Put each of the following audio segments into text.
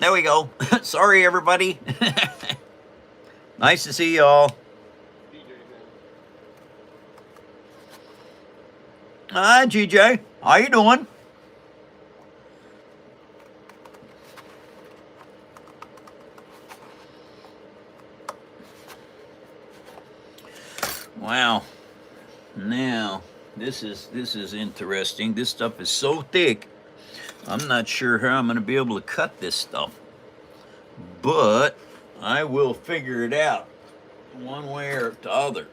There we go. Sorry, everybody. Nice to see y'all. Hi, GJ. How you doing? Wow. Now, this is interesting. This stuff is so thick. I'm not sure how I'm going to be able to cut this stuff, but I will figure it out one way or the other.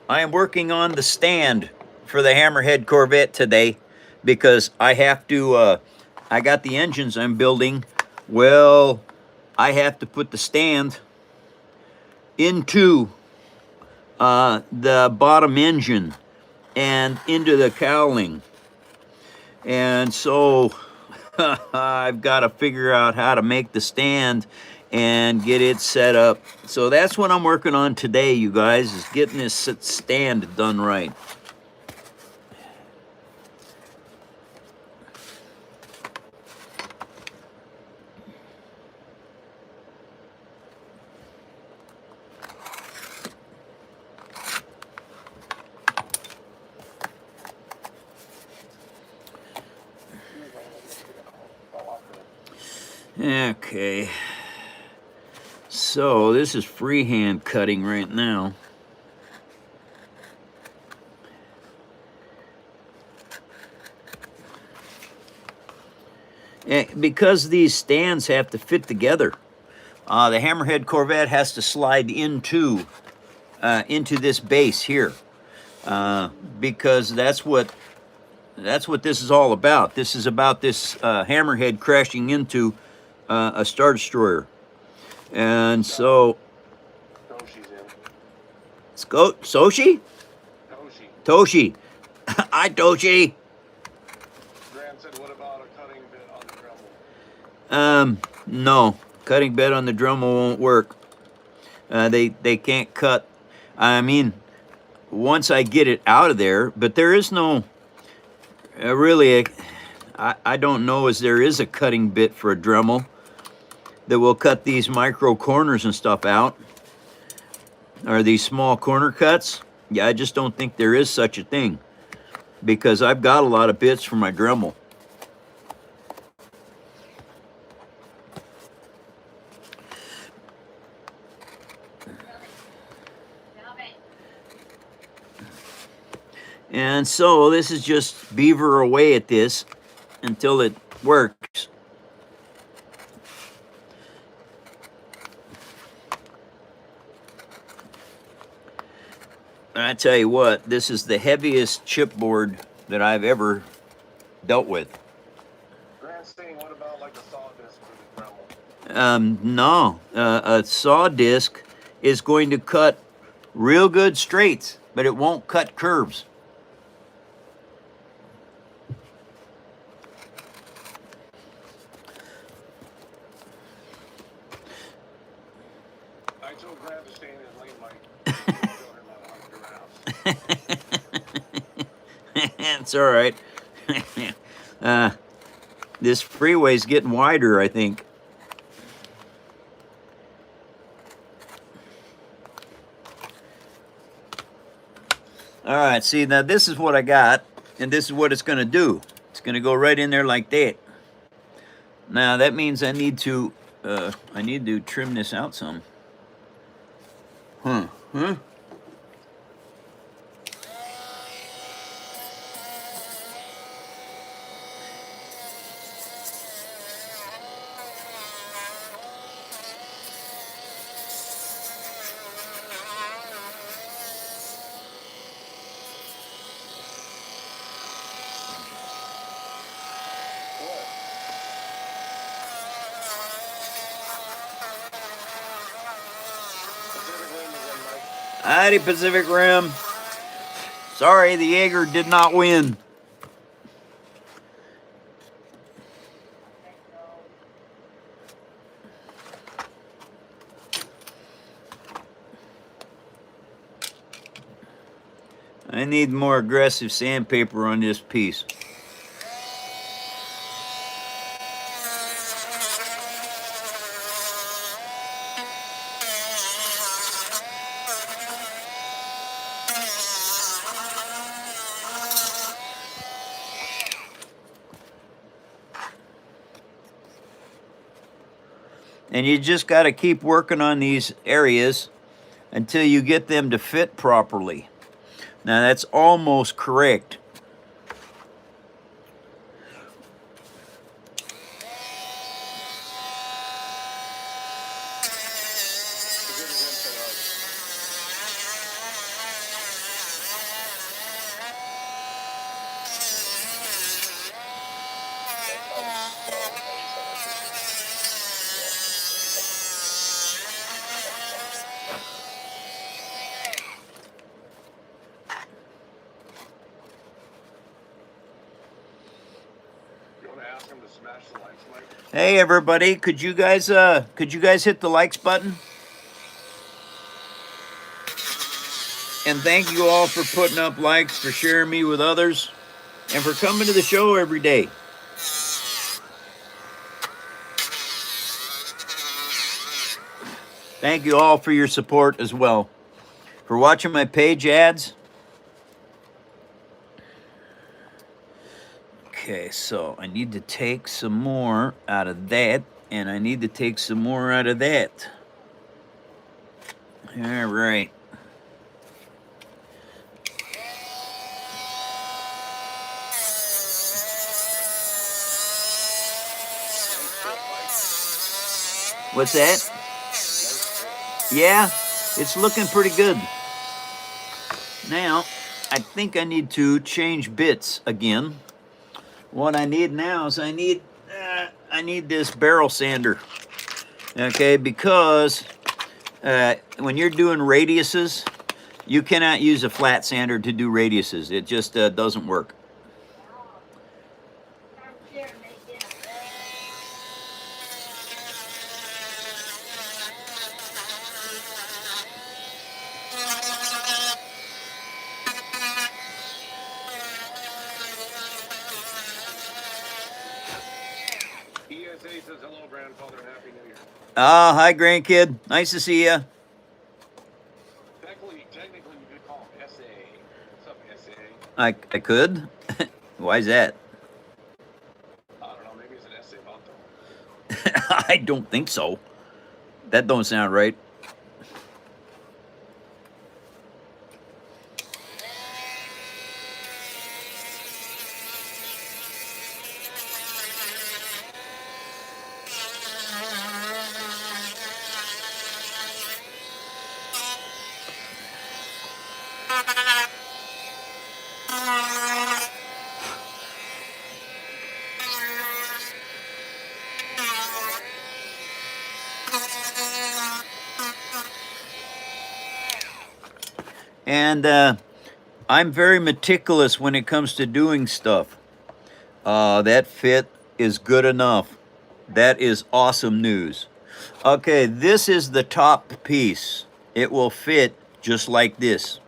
I am working on the stand for the Hammerhead Corvette today because I have to. I got the engines I'm building. Well, I have to put the stand into the bottom engine and into the cowling. And so I've got to figure out how to make the stand and get it set up. So that's what I'm working on today, you guys, is getting this stand done right. Okay, so this is freehand cutting right now. Because these stands have to fit together, the Hammerhead Corvette has to slide into this base here, because that's what this is all about. This is about this Hammerhead crashing into a Star Destroyer. And so, let's go. Soshi? Toshi. Hi, Toshi. Grant said, what about a cutting bit on the Dremel? No. Cutting bed on the Dremel won't work. They can't cut. I mean, once I get it out of there, but there is no, really, I don't know as there is a cutting bit for a Dremel that will cut these micro corners and stuff out, or these small corner cuts. Yeah, I just don't think there is such a thing, because I've got a lot of bits for my Dremel. And so this is just beaver away at this until it works. I tell you what, this is the heaviest chipboard that I've ever dealt with. Grant's saying, what about like a saw disc for the Dremel? No, a saw disc is going to cut real good straights, but it won't cut curves. I told Grant to stay in his lane, Mike. Show him how to hunt around. It's all right. This freeway's getting wider, I think. All right, see, now this is what I got, and this is what it's going to do. It's going to go right in there like that. Now, that means I need to trim this out some. Huh? Howdy, Pacific Rim. Sorry, the Jaeger did not win. I need more aggressive sandpaper on this piece. And you just got to keep working on these areas until you get them to fit properly. Now that's almost correct. Hey everybody, could you guys hit the likes button? And thank you all for putting up likes, for sharing me with others, and for coming to the show every day. Thank you all for your support as well. For watching my page ads. Okay, so I need to take some more out of that, and I need to take some more out of that. All right. What's that? Yeah, it's looking pretty good. Now, I think I need to change bits again. What I need now is I need this barrel sander. Okay, because when you're doing radiuses, you cannot use a flat sander to do radiuses. It just doesn't work. Says hello, grandfather. Happy New Year. Ah, hi, grandkid. Nice to see you. Technically, you could call him SA. What's up, SA? I could. Why is that? I don't know. Maybe it's an SA Vato. I don't think so. That don't sound right. And I'm very meticulous when it comes to doing stuff. That fit is good enough. That is awesome news. Okay, this is the top piece. It will fit just like this.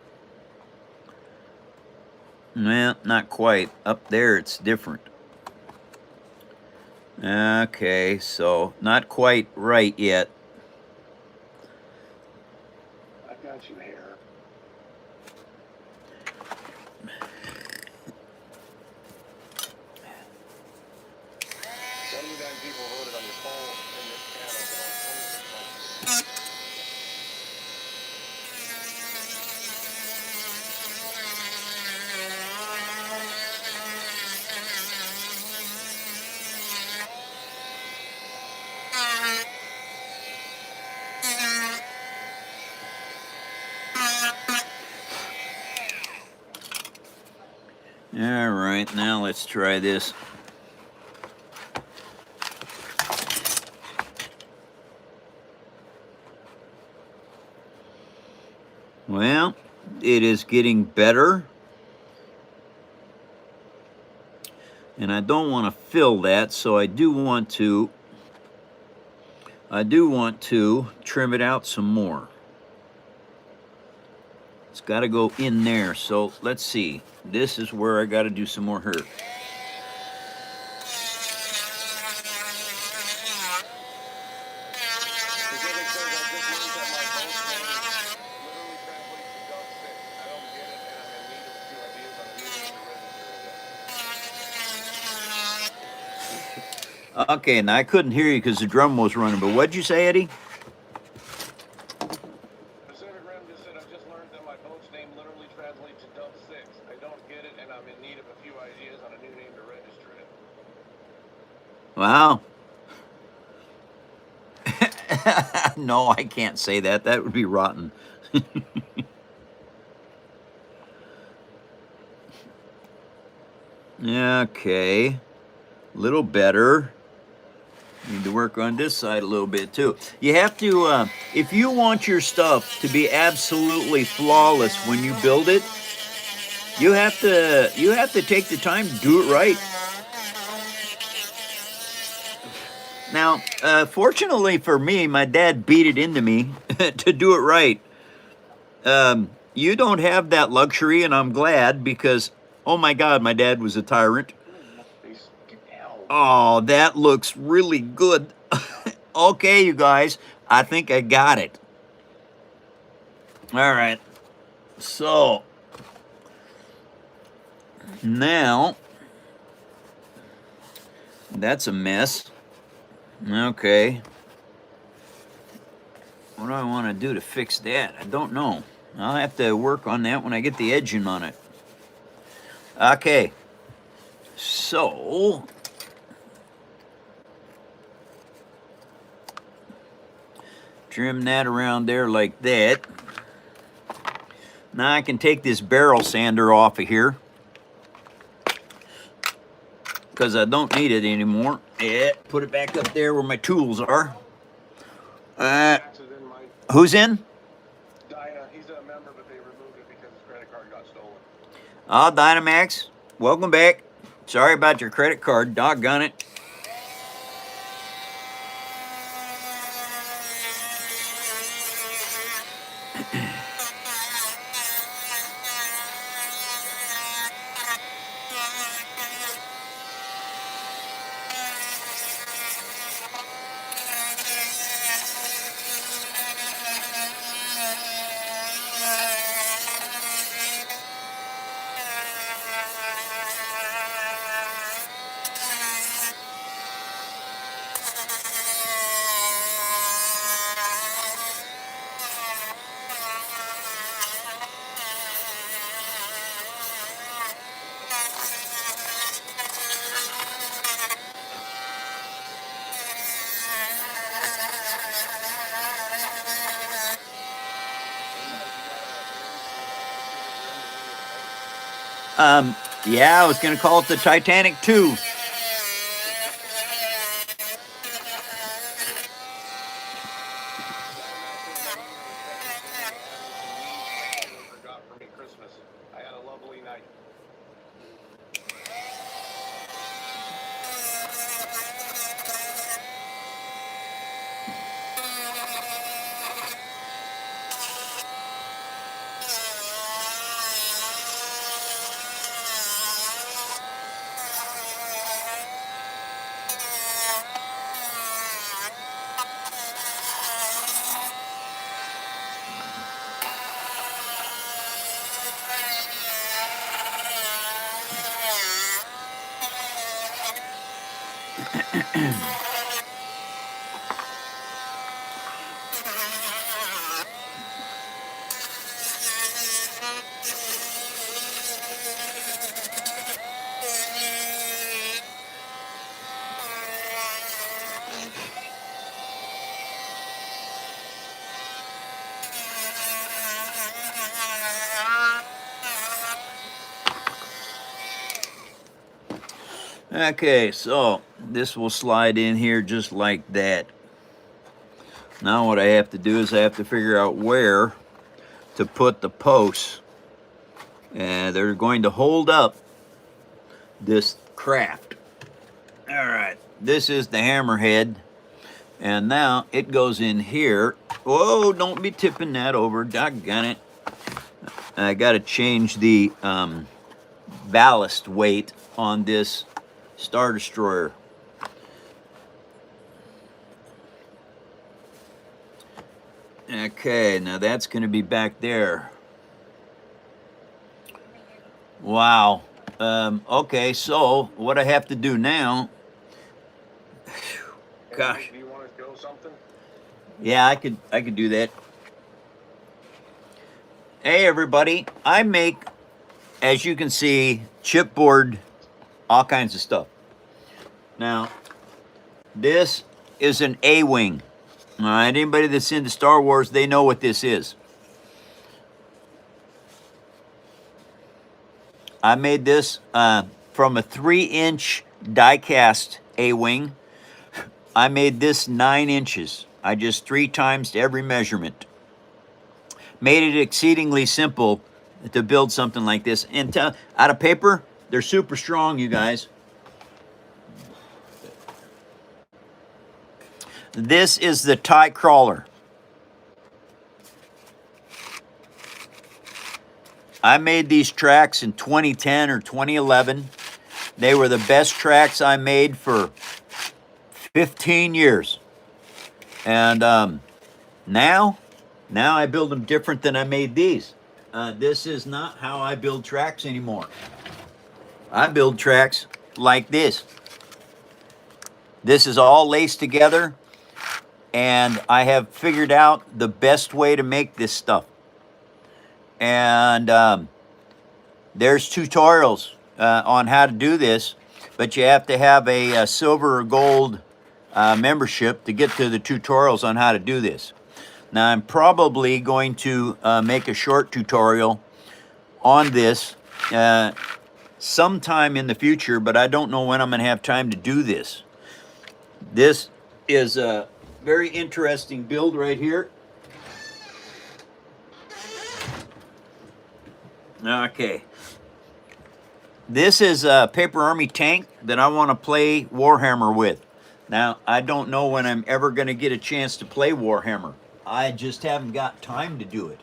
Well, not quite. Up there it's different. Okay, so not quite right yet. I got you here. People voted on your poll in this channel. All right, now let's try this. Well, it is getting better. And I don't want to fill that, so I do want to trim it out some more. It's got to go in there. So let's see. This is where I got to do some more hurt. Okay, and I couldn't hear you because the drum was running, but what'd you say, Eddie? Pacific Rim just said, I've just learned that my boat's name literally translates to Dove 6. I don't get it, and I'm in need of a few ideas on a new name to register it. Wow. No, I can't say that. That would be rotten. Okay. Little better. Need to work on this side a little bit too. You have to, if you want your stuff to be absolutely flawless when you build it, you have to take the time to do it right. Now, fortunately for me, my dad beat it into me to do it right. You don't have that luxury, and I'm glad because, oh my God, my dad was a tyrant. Oh, that looks really good. Okay, you guys, I think I got it. All right. So, now, that's a mess. Okay. What do I want to do to fix that? I don't know. I'll have to work on that when I get the edging on it. Okay. So, trim that around there like that. Now I can take this barrel sander off of here because I don't need it anymore. Yeah, put it back up there where my tools are. Who's in? Dinah, he's a member, but they removed it because his credit card got stolen. Oh, Dynamax, welcome back. Sorry about your credit card, doggone it. Yeah, I was gonna call it the Titanic 2. Forgot for me Christmas. I had a lovely night. Okay, so this will slide in here just like that. Now what I have to do is I have to figure out where to put the posts. And they're going to hold up this craft. All right, this is the hammerhead. And now it goes in here. Whoa, don't be tipping that over, doggone it. I gotta change the ballast weight on this Star Destroyer. Okay, now that's going to be back there. Wow. Okay, so what I have to do now Gosh. Do you want to show something? Yeah, I could do that. Hey everybody, I make, as you can see, chipboard, all kinds of stuff. Now, this is an A-wing. All right, anybody that's into Star Wars, they know what this is. I made this from a 3-inch die-cast A-wing. I made this 9 inches. I just 3 times every measurement. Made it exceedingly simple to build something like this. And out of paper, they're super strong, you guys. This is the tie crawler. I made these tracks in 2010 or 2011. They were the best tracks I made for 15 years. And now I build them different than I made these. This is not how I build tracks anymore. I build tracks like this. This is all laced together, and I have figured out the best way to make this stuff. And there's tutorials on how to do this, but you have to have a silver or gold membership to get to the tutorials on how to do this. Now I'm probably going to make a short tutorial on this sometime in the future, but I don't know when I'm going to have time to do this. This is a very interesting build right here. Okay. This is a Paper Army tank that I want to play Warhammer with. Now, I don't know when I'm ever going to get a chance to play Warhammer. I just haven't got time to do it.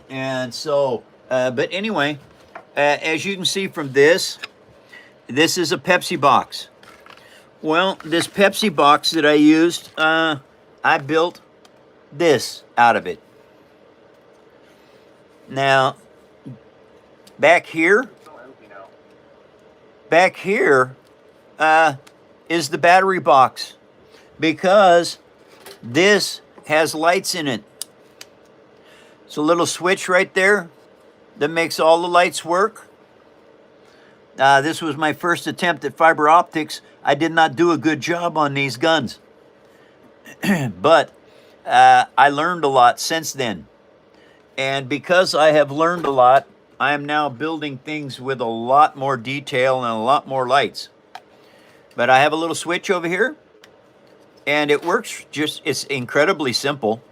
And so, but anyway, as you can see from this is a Pepsi box. Well, this Pepsi box that I used, I built this out of it. Now, back here is the battery box, because this has lights in it. It's a little switch right there that makes all the lights work. This was my first attempt at fiber optics. I did not do a good job on these guns, but I learned a lot since then. And because I have learned a lot, I am now building things with a lot more detail and a lot more lights. But I have a little switch over here, and it works it's incredibly simple.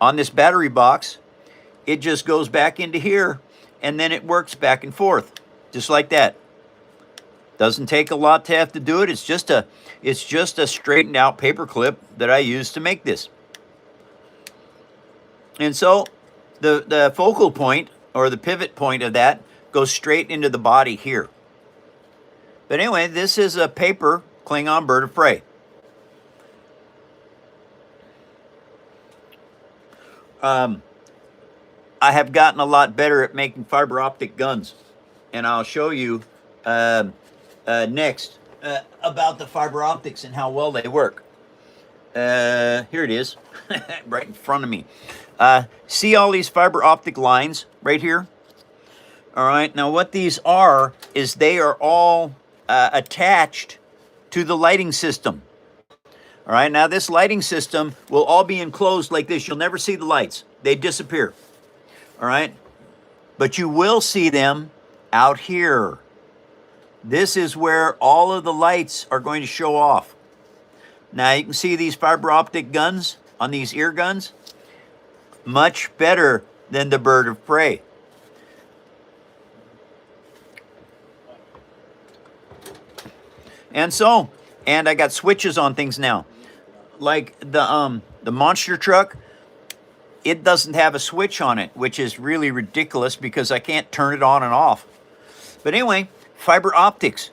On this battery box, it just goes back into here, and then it works back and forth, just like that. Doesn't take a lot to have to do it. It's just a straightened out paper clip that I use to make this. And so the focal point, or the pivot point of that, goes straight into the body here. But anyway, this is a paper Klingon bird of prey. I have gotten a lot better at making fiber optic guns, and I'll show you next about the fiber optics and how well they work. Here it is, right in front of me. See all these fiber optic lines right here? All right, now what these are is they are all attached to the lighting system. All right, now this lighting system will all be enclosed like this. You'll never see the lights. They disappear. All right, but you will see them out here. This is where all of the lights are going to show off. Now you can see these fiber optic guns on these ear guns. Much better than the bird of prey. And I got switches on things now. Like the monster truck, it doesn't have a switch on it, which is really ridiculous because I can't turn it on and off. But anyway, fiber optics,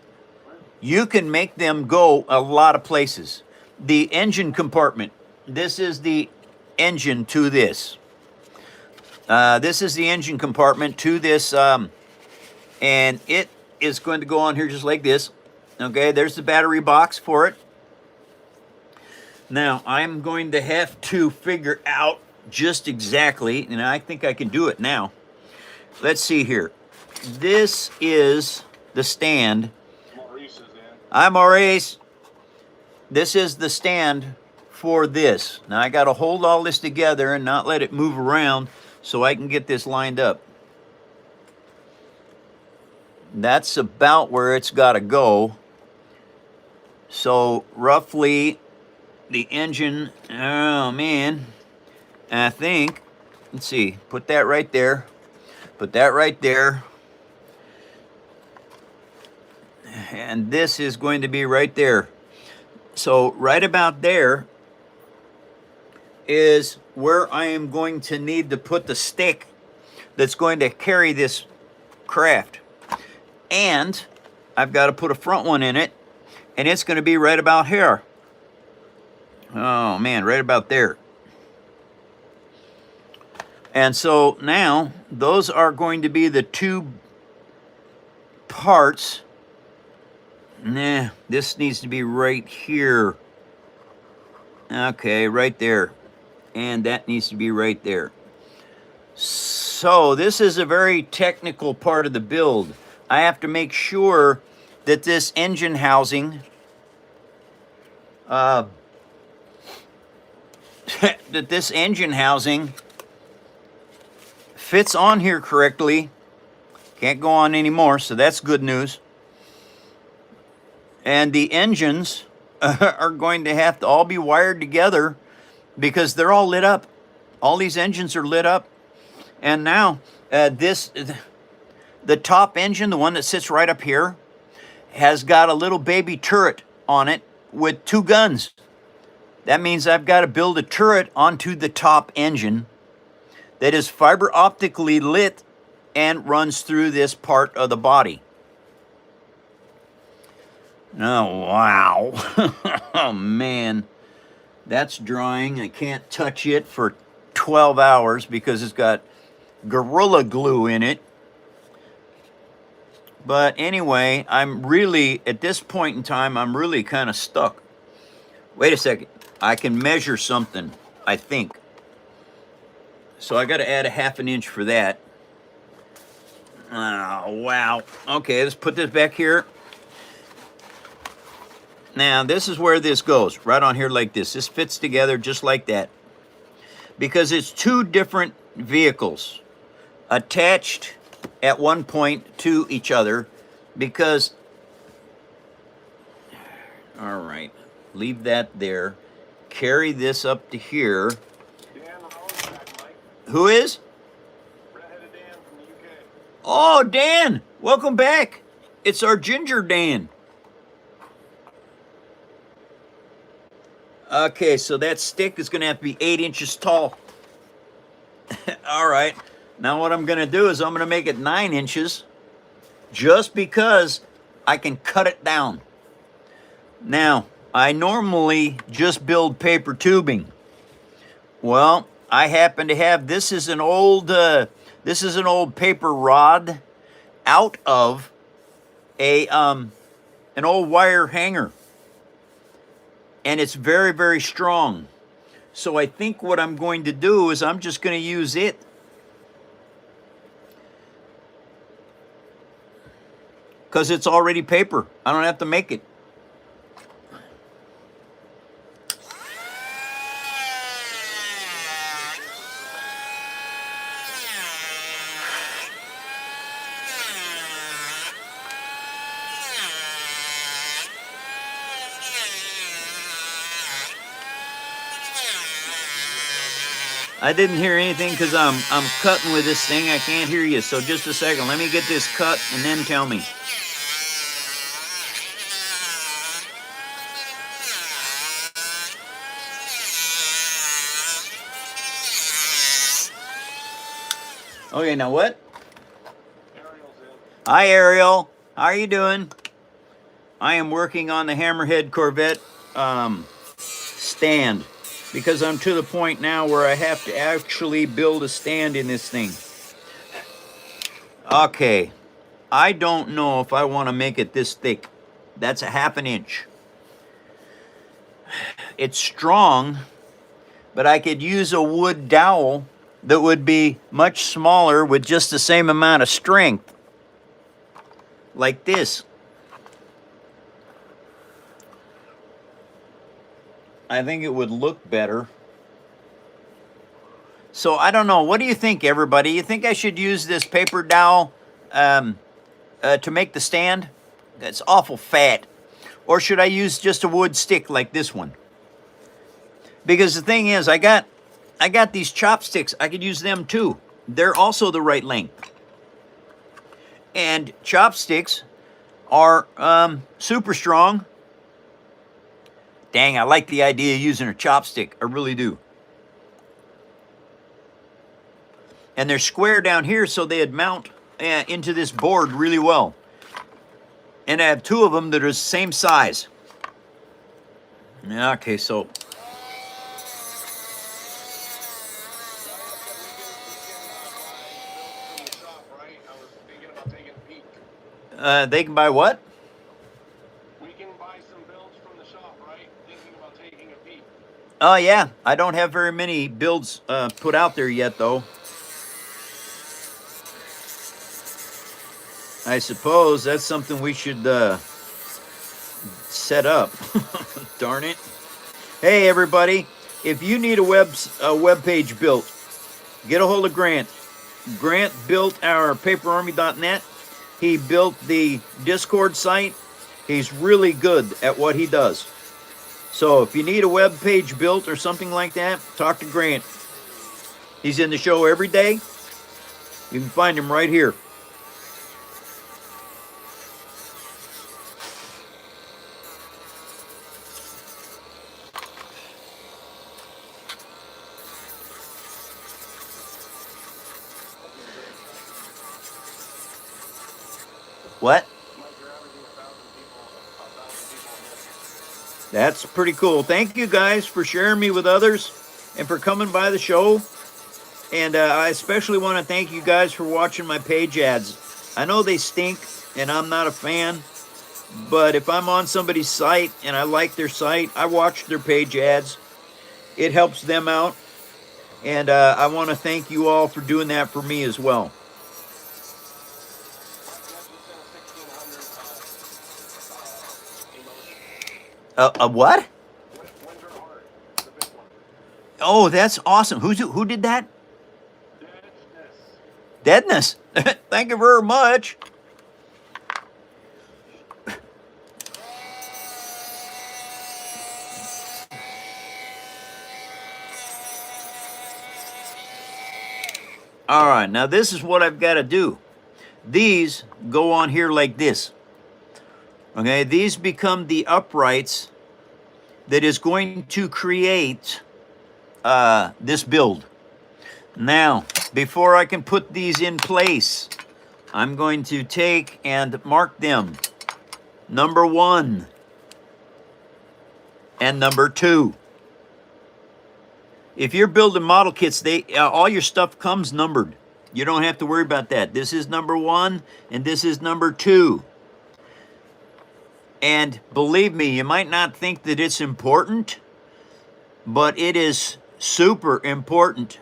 you can make them go a lot of places. The engine compartment, this is the engine to this. This is the engine compartment to this, and it is going to go on here just like this. Okay, there's the battery box for it. Now, I'm going to have to figure out just exactly, and I think I can do it now. Let's see here. This is the stand. Maurice is in. Hi, Maurice. This is the stand for this. Now, I got to hold all this together and not let it move around so I can get this lined up. That's about where it's got to go. So, roughly, the engine, oh man, I think, let's see, put that right there, put that right there, and this is going to be right there. So right about there is where I am going to need to put the stick that's going to carry this craft. And I've got to put a front one in it, and it's going to be right about here. Oh man, right about there. And so now those are going to be the two parts. Nah, this needs to be right here. Okay, right there. And that needs to be right there. So this is a very technical part of the build. I have to make sure that this engine housing fits on here correctly. Can't go on anymore, so that's good news. And the engines are going to have to all be wired together because they're all lit up. All these engines are lit up. And now the top engine, the one that sits right up here, has got a little baby turret on it with 2 guns. That means I've got to build a turret onto the top engine that is fiber optically lit and runs through this part of the body. Oh, wow. Oh, man. That's drying. I can't touch it for 12 hours because it's got Gorilla Glue in it. But anyway, I'm really, at this point in time, I'm really kind of stuck. Wait a second. I can measure something, I think. So I got to add a 1/2 inch for that. Oh, wow. Okay, let's put this back here. Now, this is where this goes, right on here like this. This fits together just like that. Because it's 2 different vehicles attached at one point to each other because, all right, leave that there. Carry this up to here. Dan Rose back, Mike. Who is? Redheaded Dan from the UK. Oh, Dan, welcome back. It's our Ginger Dan. Okay, so that stick is going to have to be 8 inches tall. All right. Now what I'm going to do is I'm going to make it 9 inches just because I can cut it down. Now, I normally just build paper tubing. Well, I happen to have, this is an old paper rod out of an old wire hanger. And it's very, very strong. So I think what I'm going to do is I'm just going to use it. Because it's already paper. I don't have to make it. I didn't hear anything because I'm cutting with this thing. I can't hear you. So just a second. Let me get this cut and then tell me. Okay, now what? Ariel's in. Hi, Ariel. How are you doing? I am working on the Hammerhead Corvette stand because I'm to the point now where I have to actually build a stand in this thing. Okay, I don't know if I want to make it this thick. That's a 1/2 inch. it's strong, but I could use a wood dowel that would be much smaller with just the same amount of strength, like this. I think it would look better. So I don't know. What do you think, everybody? You think I should use this paper dowel to make the stand? That's awful fat. Or should I use just a wood stick like this one? Because the thing is, I got these chopsticks. I could use them too. They're also the right length. And chopsticks are super strong. Dang, I like the idea of using a chopstick. I really do. And they're square down here, so they'd mount into this board really well. And I have two of them that are the same size. Okay, so they can buy what? We can buy some builds from the shop, right? Thinking about taking a peek. Oh yeah, I don't have very many builds put out there yet, though. I suppose that's something we should set up. Darn it. Hey everybody, if you need a web page built, get a hold of Grant. Grant built our paperarmy.net. He built the Discord site. He's really good at what he does. So if you need a web page built or something like that, talk to Grant. He's in the show every day. You can find him right here. What? That's pretty cool. Thank you guys for sharing me with others and for coming by the show. And I especially want to thank you guys for watching my page ads. I know they stink and I'm not a fan, but if I'm on somebody's site and I like their site, I watch their page ads. It helps them out. And I want to thank you all for doing that for me as well. A what? Oh, that's awesome. Who did that? Deadness. Thank you very much. All right, now this is what I've got to do. These go on here like this. Okay, these become the uprights that is going to create this build. Now, before I can put these in place, I'm going to take and mark them. Number 1 and number 2. If you're building model kits, all your stuff comes numbered. You don't have to worry about that. This is number 1 and this is number 2. And believe me, you might not think that it's important, but it is super important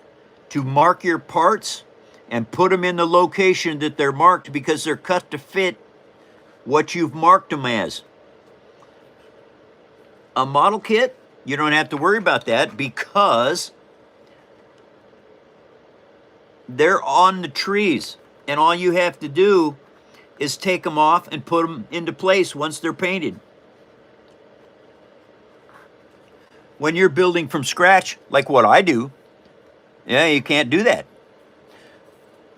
to mark your parts and put them in the location that they're marked, because they're cut to fit what you've marked them as. A model kit, you don't have to worry about that because they're on the trees, and all you have to do is take them off and put them into place once they're painted. When you're building from scratch, like what I do, yeah, you can't do that.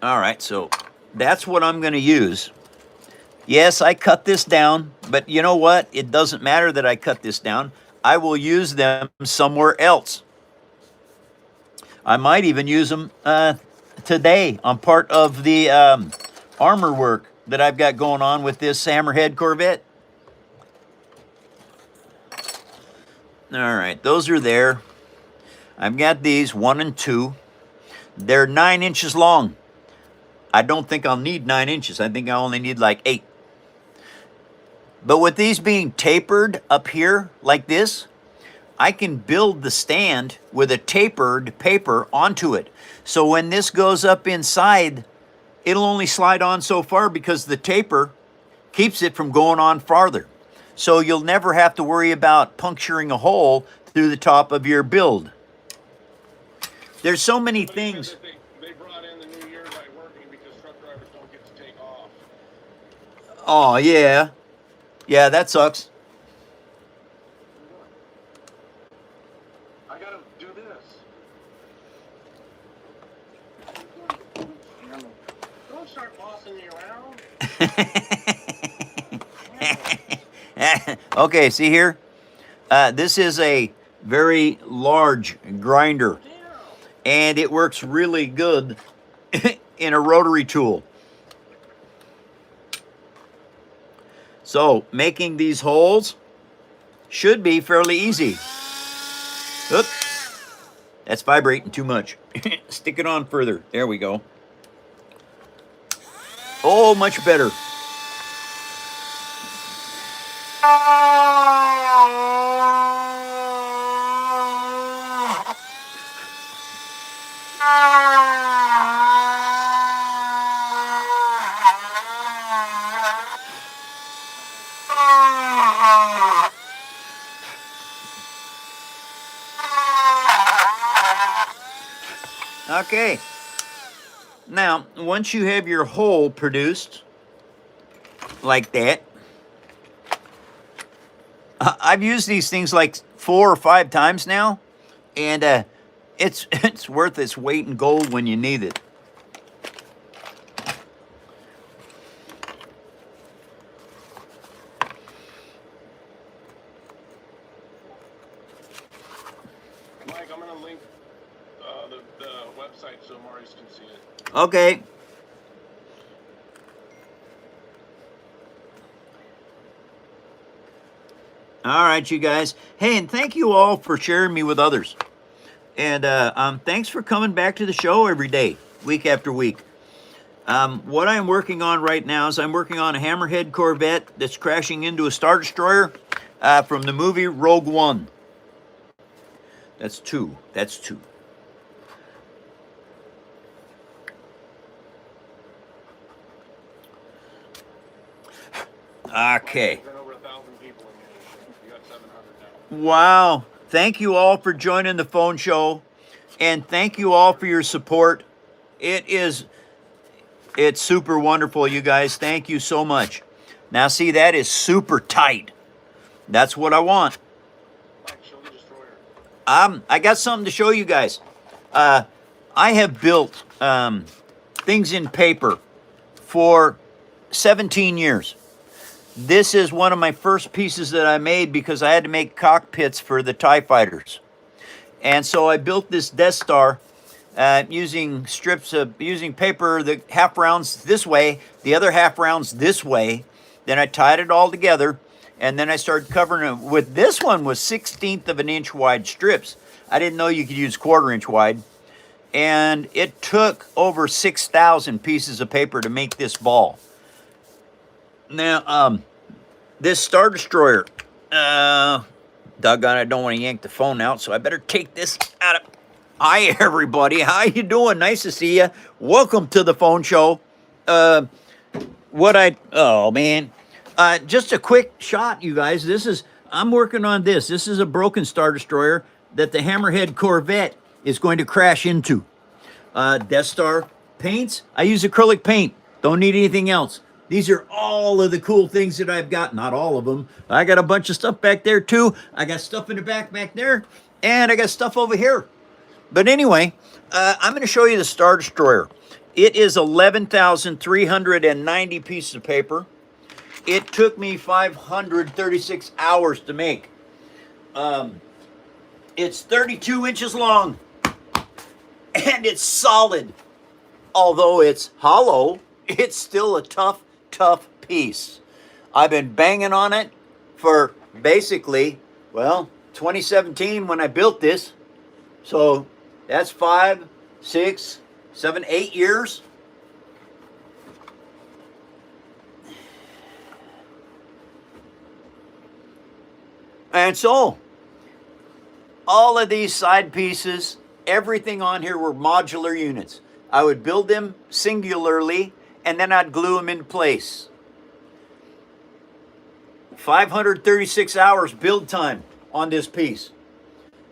All right, so that's what I'm going to use. Yes, I cut this down, but you know what? It doesn't matter that I cut this down. I will use them somewhere else. I might even use them today on part of the armor work that I've got going on with this hammerhead Corvette. All right, those are there. I've got these 1 and 2. They're 9 inches long. I don't think I'll need 9 inches. I think I only need like 8. But with these being tapered up here like this, I can build the stand with a tapered paper onto it. So when this goes up inside, it'll only slide on so far because the taper keeps it from going on farther. So you'll never have to worry about puncturing a hole through the top of your build. There's so many So things. they brought in the new year by working because truck drivers don't get to take off. Oh, yeah. Yeah, that sucks. I gotta do this. Don't start bossing me around. Okay, see here? This is a very large grinder, and it works really good in a rotary tool. So making these holes should be fairly easy. Oop, that's vibrating too much. Stick it on further. There we go. Oh, much better. Okay. Now, once you have your hole produced like that, I've used these things like 4 or 5 times now, and it's worth its weight in gold when you need it. Mike, I'm gonna link the website so Maurice can see it. Okay. All right, you guys. Hey, and thank you all for sharing me with others. And thanks for coming back to the show every day, week after week. What I'm working on right now is I'm working on a hammerhead corvette that's crashing into a Star Destroyer from the movie Rogue One. That's 2. That's 2. Okay. Been over 1,000 people in here. You got 700 now. Wow. Thank you all for joining the phone show. And thank you all for your support. It's super wonderful, you guys. Thank you so much. Now, see, that is super tight. That's what I want. Mike, show the destroyer. I got something to show you guys. I have built things in paper for 17 years. This is one of my first pieces that I made because I had to make cockpits for the TIE fighters. And so I built this Death Star using paper, the half rounds this way, the other half rounds this way. Then I tied it all together, and then I started covering it with, this one was 1/16 of an inch wide strips. I didn't know you could use 1/4 inch wide. And it took over 6,000 pieces of paper to make this ball. Now, this Star Destroyer, doggone, I don't want to yank the phone out, so I better take this out of... Hi, everybody. How you doing? Nice to see you. Welcome to the phone show. Oh, man. Just a quick shot, you guys. I'm working on this. This is a broken Star Destroyer that the Hammerhead Corvette is going to crash into. Death Star paints. I use acrylic paint. Don't need anything else. These are all of the cool things that I've got. Not all of them. I got a bunch of stuff back there too. I got stuff in the back there. And I got stuff over here. But anyway, I'm going to show you the Star Destroyer. It is 11,390 pieces of paper. It took me 536 hours to make. It's 32 inches long. And it's solid. Although it's hollow, it's still a tough piece. I've been banging on it for basically, 2017 when I built this. So that's 5, 6, 7, 8 years. And so all of these side pieces, everything on here were modular units. I would build them singularly, and then I'd glue them in place. 536 hours build time on this piece.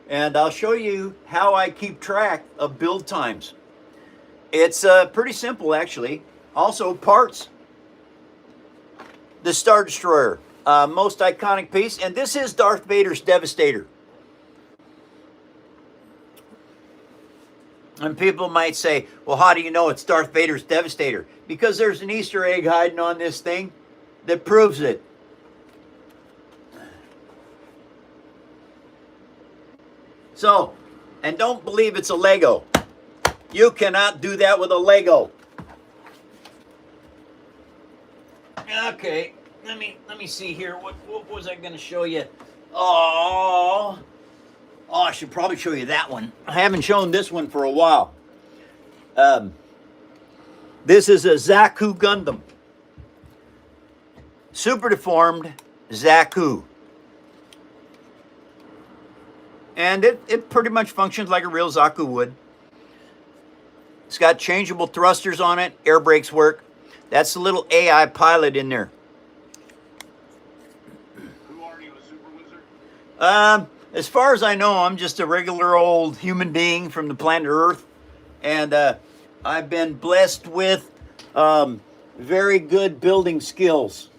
And I'll show you how I keep track of build times. It's pretty simple, actually. Also, parts. The Star Destroyer, most iconic piece. And this is Darth Vader's Devastator. And people might say, well, how do you know it's Darth Vader's Devastator? Because there's an Easter egg hiding on this thing that proves it. So, and don't believe it's a Lego. You cannot do that with a Lego. Okay, let me see here. What was I going to show you? Oh, I should probably show you that one. I haven't shown this one for a while. This is a Zaku Gundam. Super deformed Zaku. And it pretty much functions like a real Zaku would. It's got changeable thrusters on it. Air brakes work. That's the little AI pilot in there. Who are you, a super wizard? As far as I know, I'm just a regular old human being from the planet Earth. And I've been blessed with very good building skills.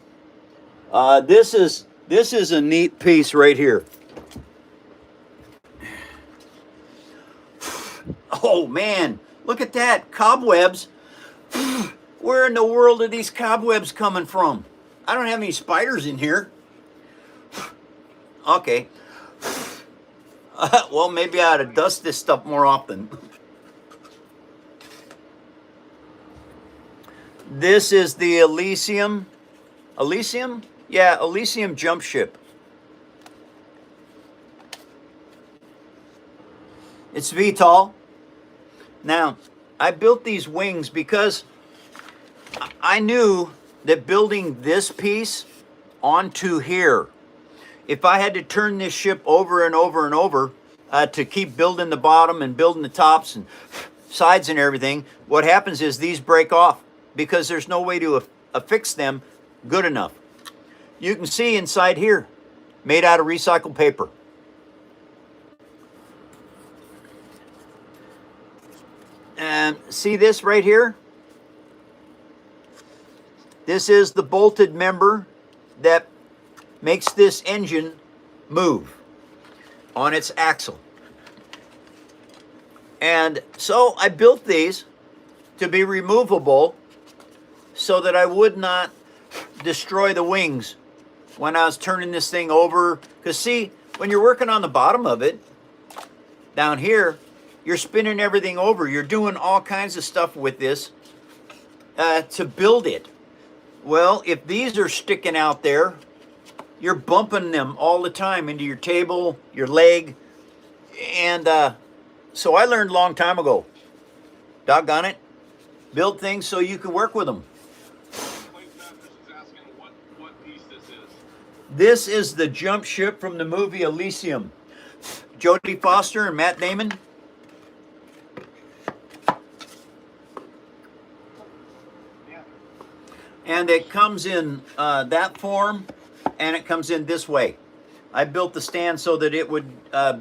This is a neat piece right here. Oh man, look at that, cobwebs. Where in the world are these cobwebs coming from? I don't have any spiders in here. Okay. Well, maybe I ought to dust this stuff more often. This is the Elysium. Elysium? Yeah, Elysium jump ship. It's VTOL. Now, I built these wings because I knew that building this piece onto here, if I had to turn this ship over and over and over to keep building the bottom and building the tops and sides and everything, what happens is these break off because there's no way to affix them good enough. You can see inside here, made out of recycled paper. And see this right here? This is the bolted member that makes this engine move on its axle. And so I built these to be removable so that I would not destroy the wings when I was turning this thing over. Because see, when you're working on the bottom of it, down here, you're spinning everything over. You're doing all kinds of stuff with this to build it. Well, if these are sticking out there, you're bumping them all the time into your table, your leg. And so I learned a long time ago, doggone it, build things so you can work with them. This is the jump ship from the movie Elysium. Jodie Foster and Matt Damon. And it comes in that form, and it comes in this way. I built the stand so that it would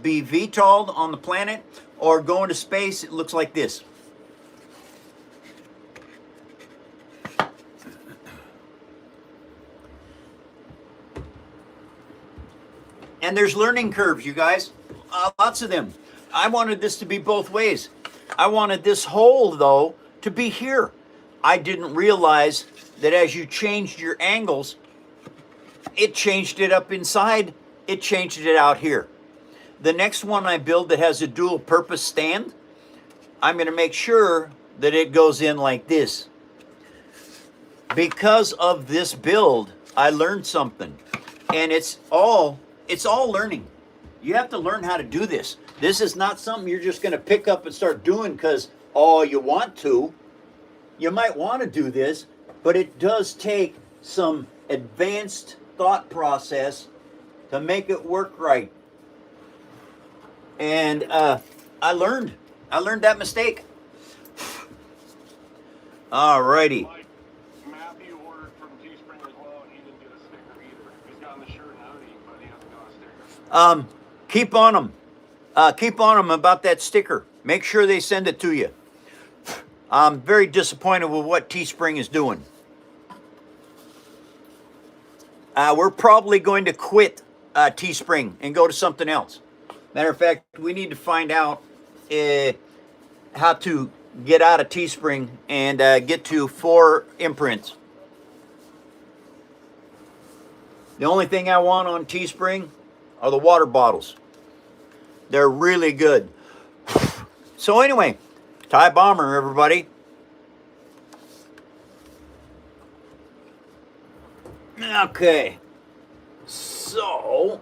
be VTOL'd on the planet, or go into space. It looks like this. And there's learning curves, you guys. Lots of them. I wanted this to be both ways. I wanted this hole, though, to be here. I didn't realize that as you changed your angles, it changed it up inside, it changed it out here. The next one I build that has a dual purpose stand, I'm going to make sure that it goes in like this. Because of this build, I learned something. And it's all learning. You have to learn how to do this. This is not something you're just going to pick up and start doing because, oh, you want to. You might want to do this, but it does take some advanced thought process to make it work right. And I learned that mistake. Alrighty. Mike, Matthew ordered from Teespring as well, and he didn't get a sticker either. He's gotten the shirt and hoodie, but he hasn't got a sticker. Keep on them. Keep on them about that sticker. Make sure they send it to you. I'm very disappointed with what Teespring is doing. We're probably going to quit Teespring and go to something else. Matter of fact, we need to find out how to get out of Teespring and get to 4 imprints. The only thing I want on Teespring are the water bottles. They're really good. So anyway, Thai Bomber, everybody. Okay. So,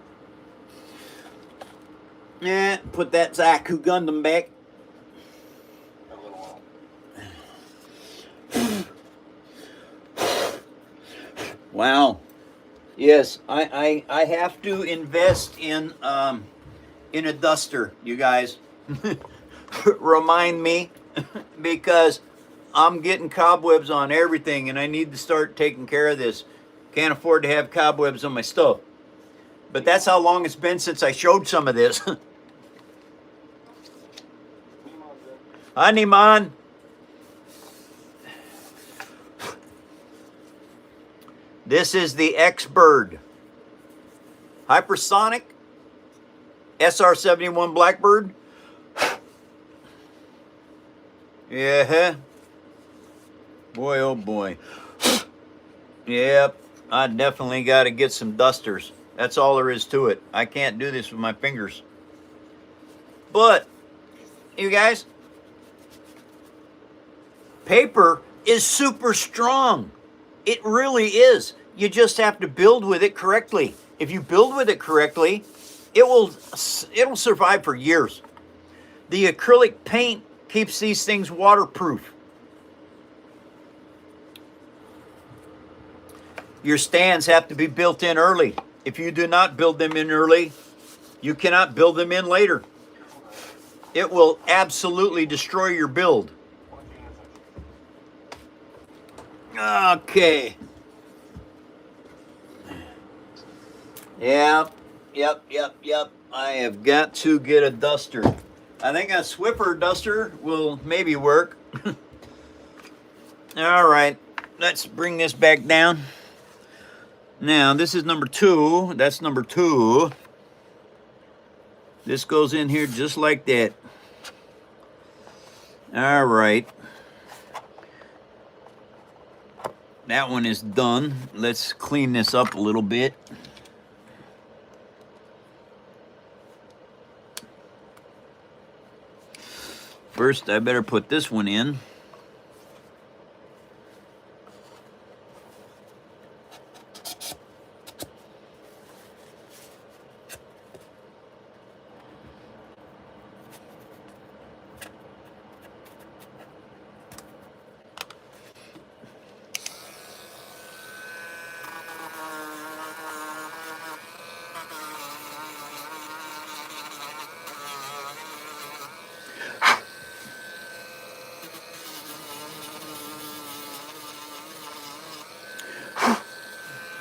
put that Zaku Gundam back. Wow. Yes, I have to invest in a duster, you guys. Remind me, because I'm getting cobwebs on everything and I need to start taking care of this. Can't afford to have cobwebs on my stuff. But that's how long it's been since I showed some of this. Hi, Niman. This is the X-Bird. Hypersonic SR-71 Blackbird. Yeah. Boy, oh boy. Yep, I definitely got to get some dusters. That's all there is to it. I can't do this with my fingers. But, you guys, paper is super strong. It really is. You just have to build with it correctly. If you build with it correctly, it'll survive for years. The acrylic paint keeps these things waterproof. Your stands have to be built in early. If you do not build them in early, you cannot build them in later. It will absolutely destroy your build. Okay. Yep. I have got to get a duster. I think a Swiffer duster will maybe work. All right, let's bring this back down. Now, this is number 2. That's number 2. This goes in here just like that. All right. That one is done. Let's clean this up a little bit. First, I better put this one in.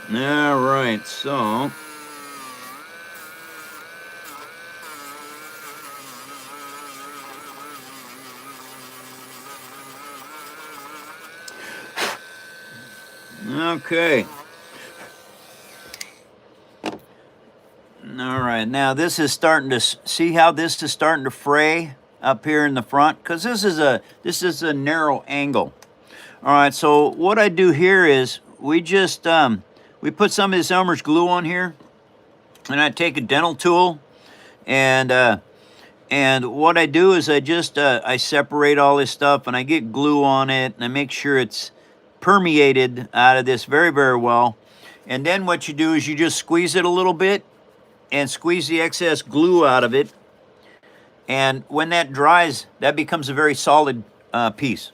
All right, so okay. All right, now this is starting to see how this is starting to fray up here in the front, because this is a narrow angle. All right, so what I do here is we just we put some of this Elmer's glue on here, and I take a dental tool, and what I do is I just I separate all this stuff, and I get glue on it, and I make sure it's permeated out of this very, very well. And then what you do is you just squeeze it a little bit and squeeze the excess glue out of it. And when that dries, that becomes a very solid piece.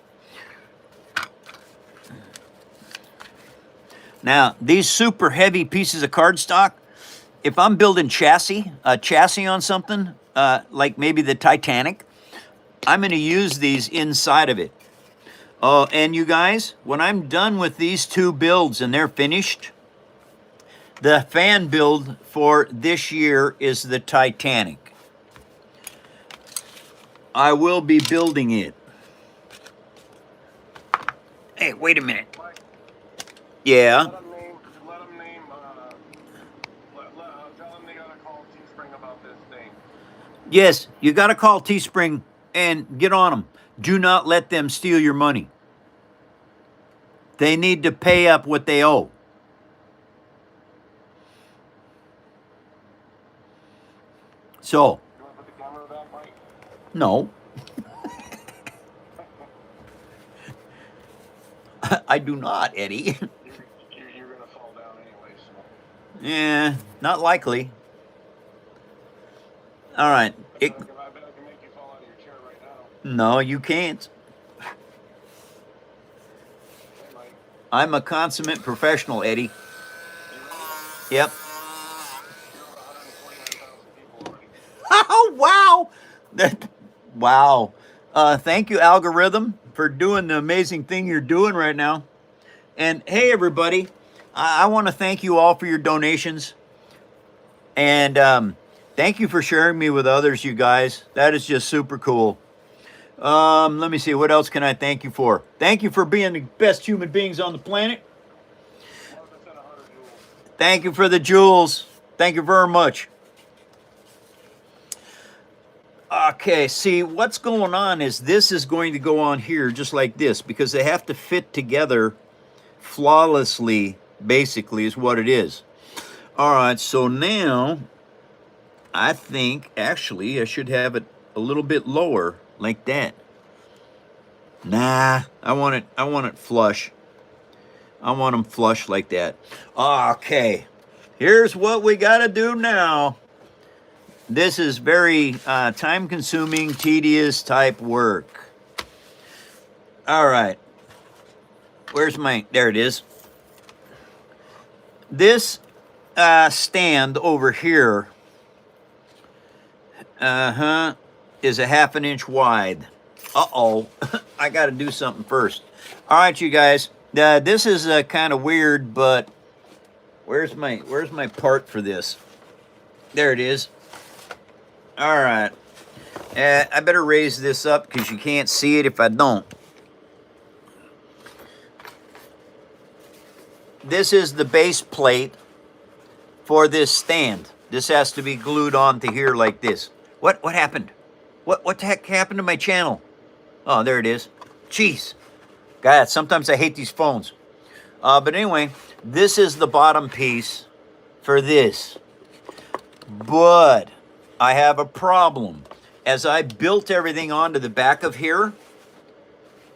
Now, these super heavy pieces of cardstock, if I'm building a chassis on something, like maybe the Titanic, I'm going to use these inside of it. Oh, and you guys, when I'm done with these two builds and they're finished, the fan build for this year is the Titanic. I will be building it. Hey, wait a minute. Mike, Yeah. let them name, tell them they gotta call Teespring about this thing. Yes, you got to call Teespring and get on them. Do not let them steal your money. They need to pay up what they owe. So, You wanna put the camera back, Mike? no. I do not, Eddie. You're gonna fall down anyway, so. Yeah, not likely. All right. I bet I can make you fall out of your chair right now. No, you can't. Hey, Mike. I'm a consummate professional, Eddie. You ready? Yep. You're over 129,000 people already. Oh, wow. Wow. Thank you, algorithm, for doing the amazing thing you're doing right now. And hey, everybody, I want to thank you all for your donations. And thank you for sharing me with others, you guys. That is just super cool. Let me see. What else can I thank you for? Thank you for being the best human beings on the planet. 100% 100 joules. Thank you for the jewels. Thank you very much. Okay, see, what's going on is this is going to go on here just like this because they have to fit together flawlessly, basically, is what it is. All right, so now I think actually I should have it a little bit lower like that. Nah, I want it flush. I want them flush like that. Okay, here's what we got to do now. This is very time-consuming, tedious type work. All right. Where's my... There it is. This stand over here is a 1/2 an inch wide. Uh-oh. I got to do something first. All right, you guys. This is kind of weird, but where's my part for this? There it is. All right. I better raise this up because you can't see it if I don't. This is the base plate for this stand. This has to be glued onto here like this. What happened? What the heck happened to my channel? Oh, there it is. Jeez. God, sometimes I hate these phones. But anyway, this is the bottom piece for this. But I have a problem. As I built everything onto the back of here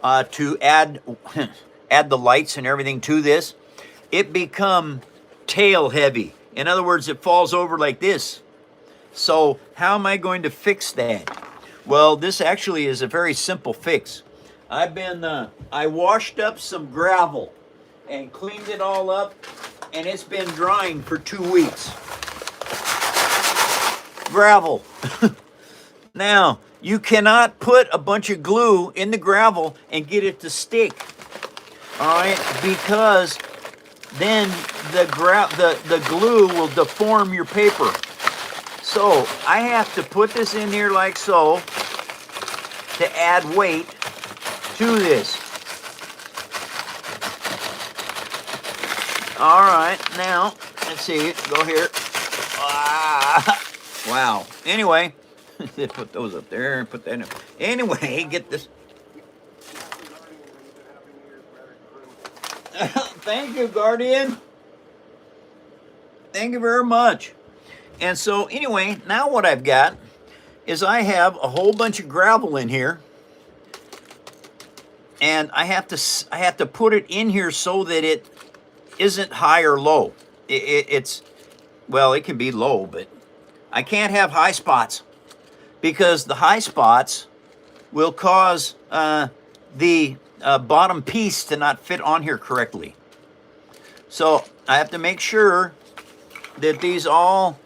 to add the lights and everything to this, it become tail heavy. In other words, it falls over like this. So how am I going to fix that? Well, this actually is a very simple fix. I washed up some gravel and cleaned it all up, and it's been drying for 2 weeks. Gravel. Now, you cannot put a bunch of glue in the gravel and get it to stick. All right, because then the glue will deform your paper. So I have to put this in here like so to add weight to this. All right, now let's see. Go here. Wow. Anyway, put those up there and put that in. Anyway, get this. Thank you, Guardian. Thank you very much. And so anyway, now what I've got is I have a whole bunch of gravel in here, and I have to put it in here so that it isn't high or low. It's well, it can be low, but I can't have high spots because the high spots will cause the bottom piece to not fit on here correctly. So I have to make sure that these all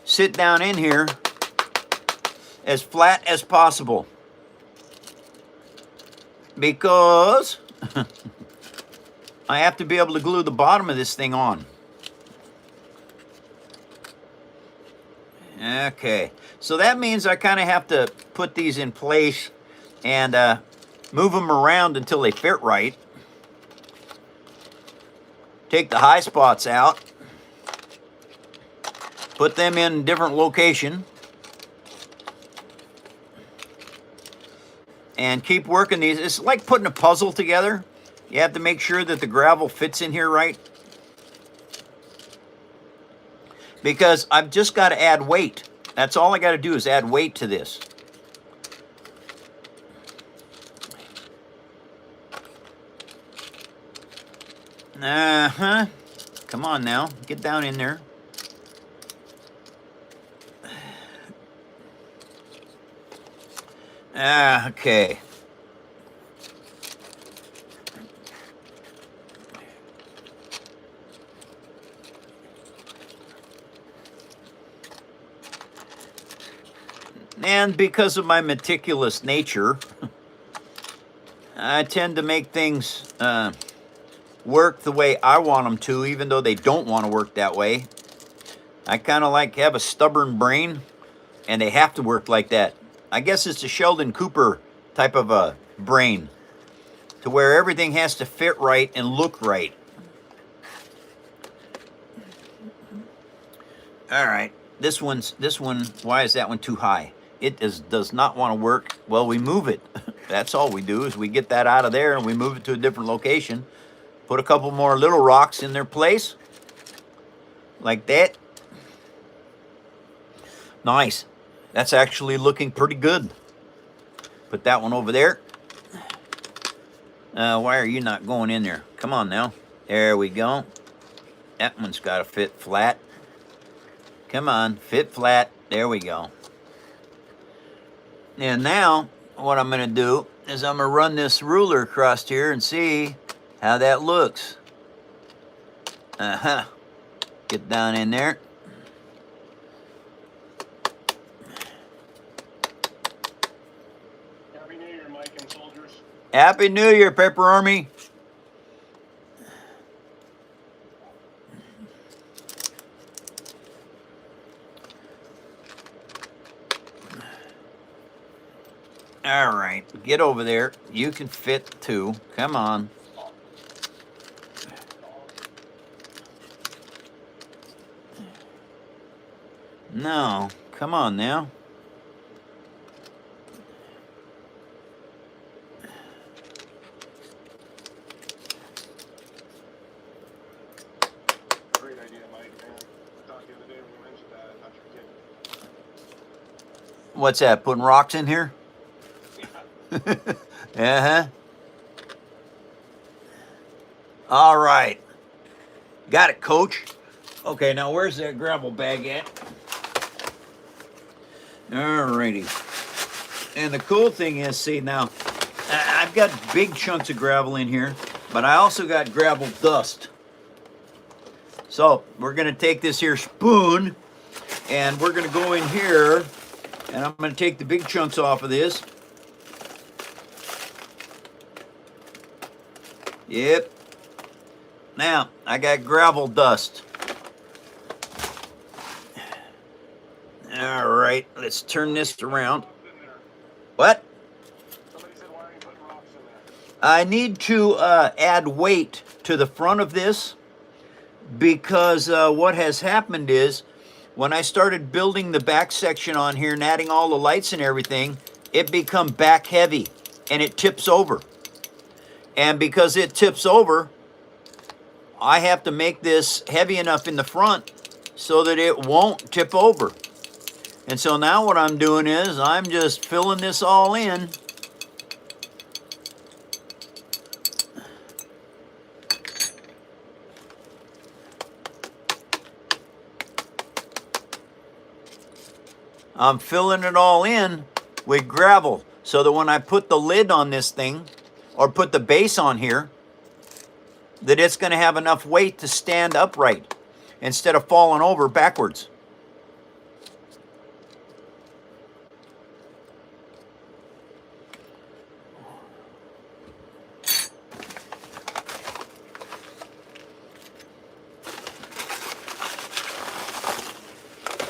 sit down in here as flat as possible, because I have to be able to glue the bottom of this thing on. Okay, so that means I kind of have to put these in place and move them around until they fit right. Take the high spots out, put them in a different location, and keep working these. It's like putting a puzzle together. You have to make sure that the gravel fits in here right, because I've just got to add weight. That's all I got to do is add weight to this. Uh-huh. Come on now, get down in there. Okay. And because of my meticulous nature, I tend to make things work the way I want them to, even though they don't want to work that way. I kind of like have a stubborn brain, and they have to work like that. I guess it's a Sheldon Cooper type of a brain, to where everything has to fit right and look right. All right, this one, why is that one too high? It does not want to work. Well, we move it. That's all we do, is we get that out of there and we move it to a different location. Put a couple more little rocks in their place, like that. Nice. That's actually looking pretty good. Put that one over there. Why are you not going in there? Come on now. There we go. That one's got to fit flat. Come on, fit flat. There we go. And now, what I'm going to do is I'm going to run this ruler across here and see how that looks. Uh-huh. Get down in there. Happy New Year, Mike and soldiers. Happy New Year, Pepper Army. All right, get over there. You can fit too. Come on. No, come on now. Great idea, Mike, man. I thought the other day when you mentioned that, I thought you were kidding. What's that, putting rocks in here? Uh-huh. All right. Got it, coach. Okay, now where's that gravel bag at? All righty. And the cool thing is, see now, I've got big chunks of gravel in here, but I also got gravel dust. So we're gonna take this here spoon and we're gonna go in here and I'm gonna take the big chunks off of this. Yep. Now, I got gravel dust. All right, let's turn this around. What? Somebody said, why are you putting rocks in there? I need to add weight to the front of this, because what has happened is when I started building the back section on here and adding all the lights and everything, it become back heavy and it tips over. And because it tips over, I have to make this heavy enough in the front so that it won't tip over. And so now what I'm doing is I'm just filling this all in. I'm filling it all in with gravel so that when I put the lid on this thing, or put the base on here, that it's going to have enough weight to stand upright instead of falling over backwards.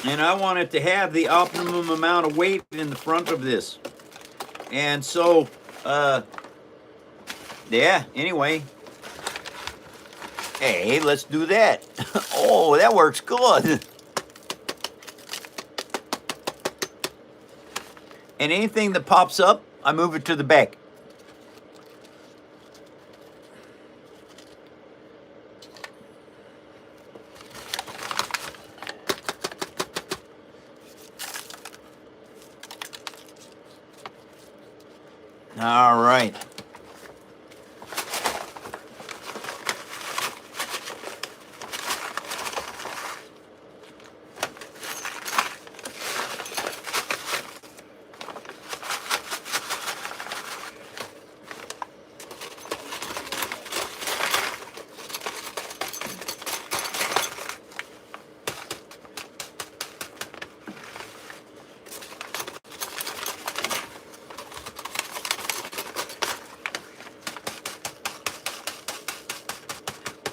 And I want it to have the optimum amount of weight in the front of this. And so, yeah, anyway. Hey, let's do that. Oh, that works good. And anything that pops up, I move it to the back. All right.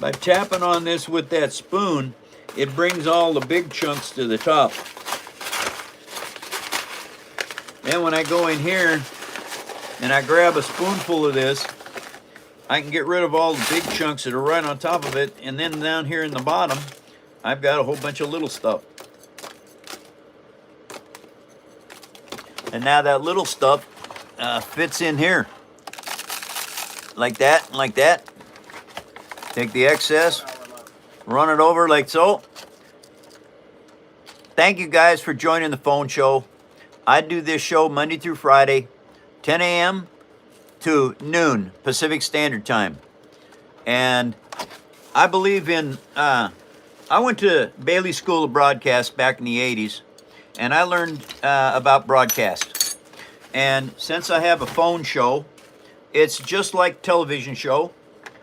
By tapping on this with that spoon, it brings all the big chunks to the top. Then when I go in here and I grab a spoonful of this, I can get rid of all the big chunks that are right on top of it, and then down here in the bottom, I've got a whole bunch of little stuff. And now that little stuff fits in here. Like that, like that. Take the excess, run it over like so. Thank you guys for joining the phone show. I do this show Monday through Friday, 10 a.m. to noon Pacific Standard Time. And I believe in, I went to Bailey School of Broadcast back in the 80s, and I learned about broadcast. And since I have a phone show, it's just like television show.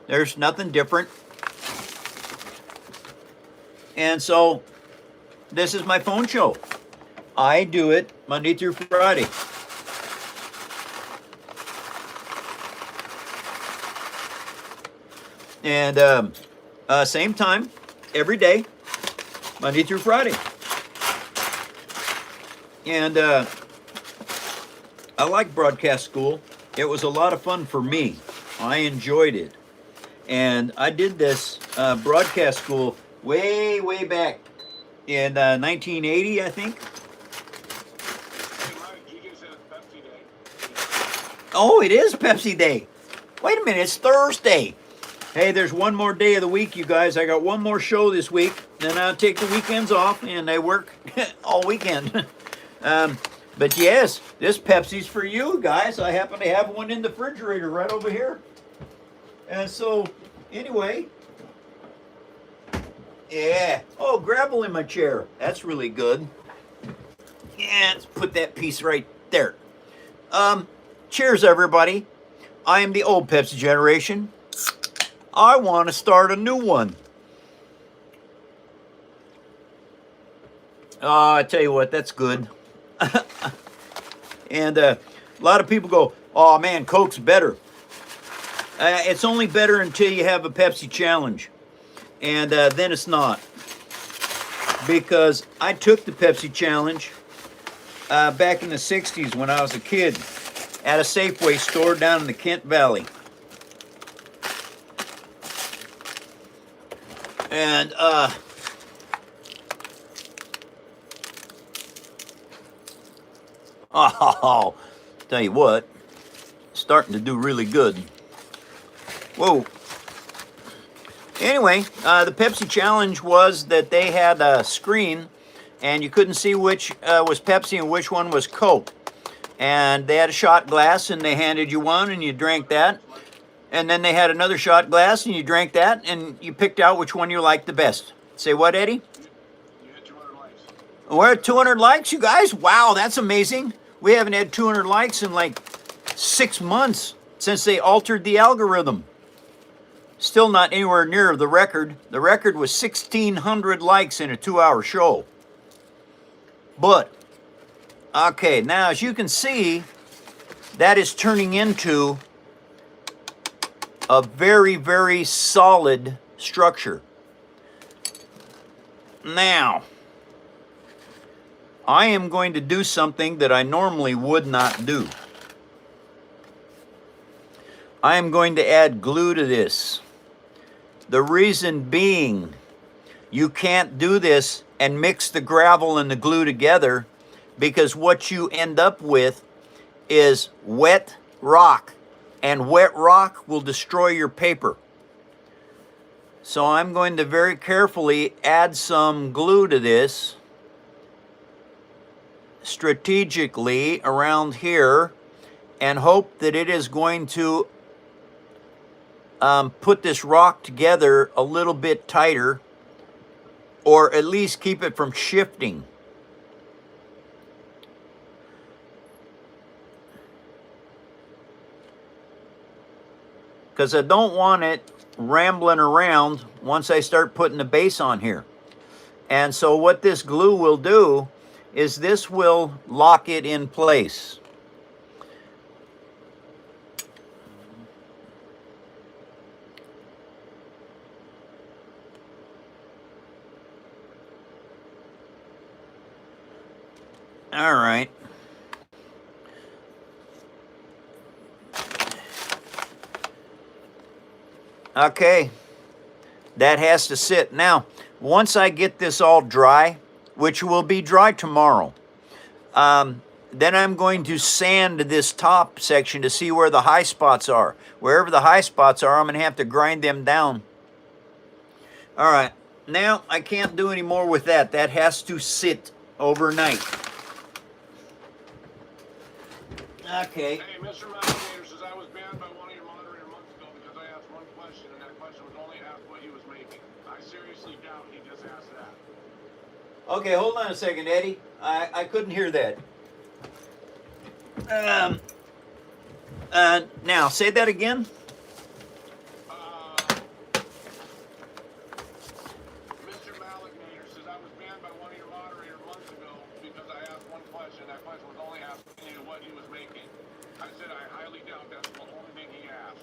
There's nothing different. And so this is my phone show. I do it Monday through Friday. And same time, every day, Monday through Friday. And I like broadcast school. It was a lot of fun for me. I enjoyed it. And I did this broadcast school way, way back in 1980, I think. Oh, it is Pepsi Day. Wait a minute, it's Thursday. Hey, there's one more day of the week, you guys. I got one more show this week. Then I'll take the weekends off, and I work all weekend. But yes, this Pepsi's for you guys. I happen to have one in the refrigerator right over here. And so, anyway, yeah. Oh, gravel in my chair. That's really good. Yeah, let's put that piece right there. Cheers, everybody. I am the old Pepsi generation. I want to start a new one. I tell you what, that's good. And a lot of people go, oh man, Coke's better. It's only better until you have a Pepsi challenge. And then it's not. Because I took the Pepsi challenge back in the 60s when I was a kid at a Safeway store down in the Kent Valley. And oh, tell you what, starting to do really good. Whoa. Anyway, the Pepsi challenge was that they had a screen and you couldn't see which was Pepsi and which one was Coke. And they had a shot glass and they handed you one and you drank that. And then they had another shot glass and you drank that and you picked out which one you liked the best. Say what, Eddie? You had 200 likes. We're at 200 likes, you guys? Wow, that's amazing. We haven't had 200 likes in like 6 months since they altered the algorithm. Still not anywhere near the record. The record was 1,600 likes in a 2-hour show. But, okay, now as you can see, that is turning into a very, very solid structure. Now, I am going to do something that I normally would not do. I am going to add glue to this. The reason being, you can't do this and mix the gravel and the glue together, because what you end up with is wet rock, and wet rock will destroy your paper. So I'm going to very carefully add some glue to this strategically around here and hope that it is going to put this rock together a little bit tighter, or at least keep it from shifting. Because I don't want it rambling around once I start putting the base on here. And so what this glue will do is this will lock it in place. All right. Okay, that has to sit. Now, once I get this all dry, which will be dry tomorrow, then I'm going to sand this top section to see where the high spots are. Wherever the high spots are, I'm going to have to grind them down. All right, now I can't do any more with that. That has to sit overnight. Okay. Hey, Mr. Alligator says I was banned by one of your moderator months ago because I asked one question, and that question was only asked what he was making. I seriously doubt he just asked that. Okay, hold on a second, Eddie. I couldn't hear that. Now, say that again. Mr. Alligator says I was banned by one of your moderator months ago because I asked one question. That question was only asking you what he was making. I said I highly doubt that's the only thing he asked.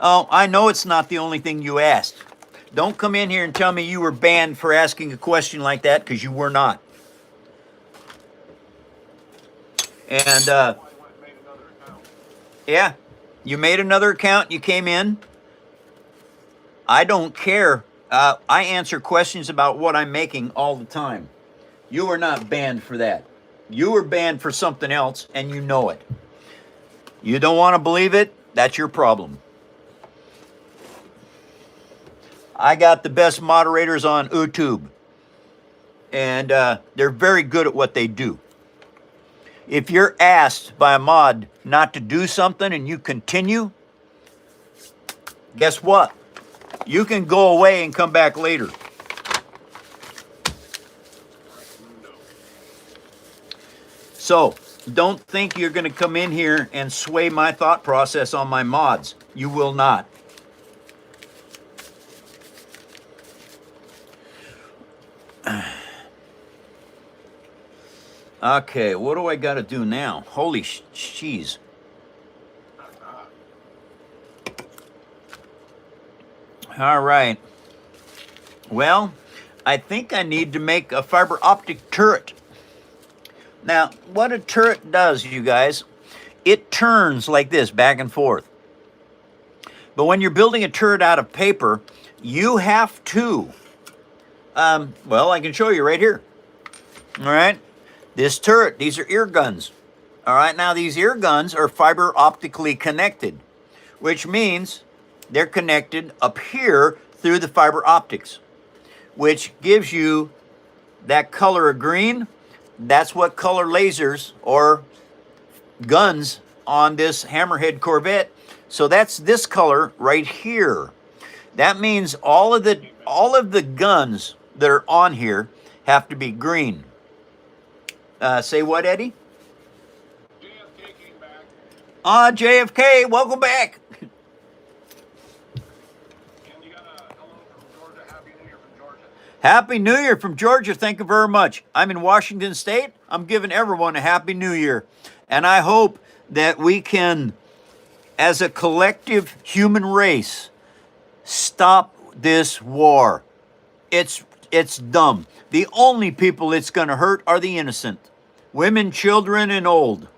Oh, I know it's not the only thing you asked. Don't come in here and tell me you were banned for asking a question like that, because you were not. And, yeah, you made another account, you came in. I don't care. I answer questions about what I'm making all the time. You were not banned for that. You were banned for something else, and you know it. You don't want to believe it? That's your problem. I got the best moderators on YouTube, and they're very good at what they do. If you're asked by a mod not to do something and you continue, guess what? You can go away and come back later. So, don't think you're going to come in here and sway my thought process on my mods. You will not. Okay, what do I got to do now? Holy cheese. All right. Well, I think I need to make a fiber optic turret. Now, what a turret does, you guys, it turns like this, back and forth. But when you're building a turret out of paper, you have to, well, I can show you right here. All right. This turret, these are ear guns. All right, now these ear guns are fiber optically connected, which means they're connected up here through the fiber optics, which gives you that color of green. That's what color lasers or guns on this hammerhead Corvette. So that's this color right here. That means all of the guns that are on here have to be green. Say what, Eddie? JFK came back. JFK, welcome back. And you got a hello from Georgia. Happy New Year from Georgia. Happy New Year from Georgia. Thank you very much. I'm in Washington State. I'm giving everyone a Happy New Year. And I hope that we can, as a collective human race, stop this war. It's dumb. The only people it's going to hurt are the innocent. Women, children, and old.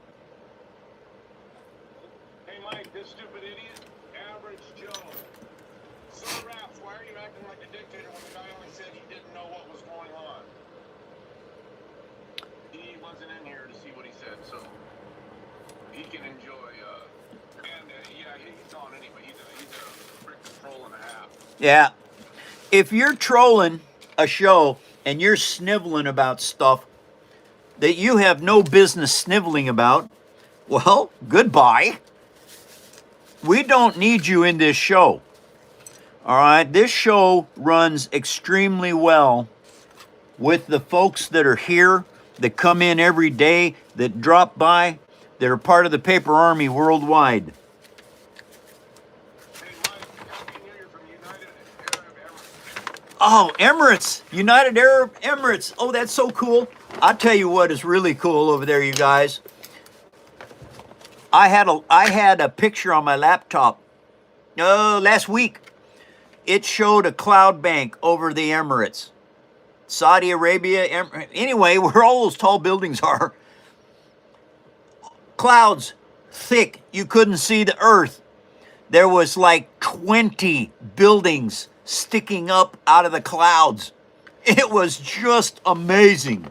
Hey, Mike, this stupid idiot, Average Joe. So, Raps, why are you acting like a dictator when the guy only said he didn't know what was going on? He wasn't in here to see what he said, so he can enjoy, yeah, he's on anyway. He's a freaking troll and a half. Yeah. If you're trolling a show and you're sniveling about stuff that you have no business sniveling about, well, goodbye. We don't need you in this show. All right, this show runs extremely well with the folks that are here, that come in every day, that drop by, that are part of the paper army worldwide. Hey, Mike, Happy New Year from United Arab Emirates. Oh, Emirates, United Arab Emirates. Oh, that's so cool. I'll tell you what is really cool over there, you guys. I had a picture on my laptop last week. It showed a cloud bank over the Emirates. Saudi Arabia, anyway, where all those tall buildings are. Clouds thick, you couldn't see the earth. There was like 20 buildings sticking up out of the clouds. It was just amazing.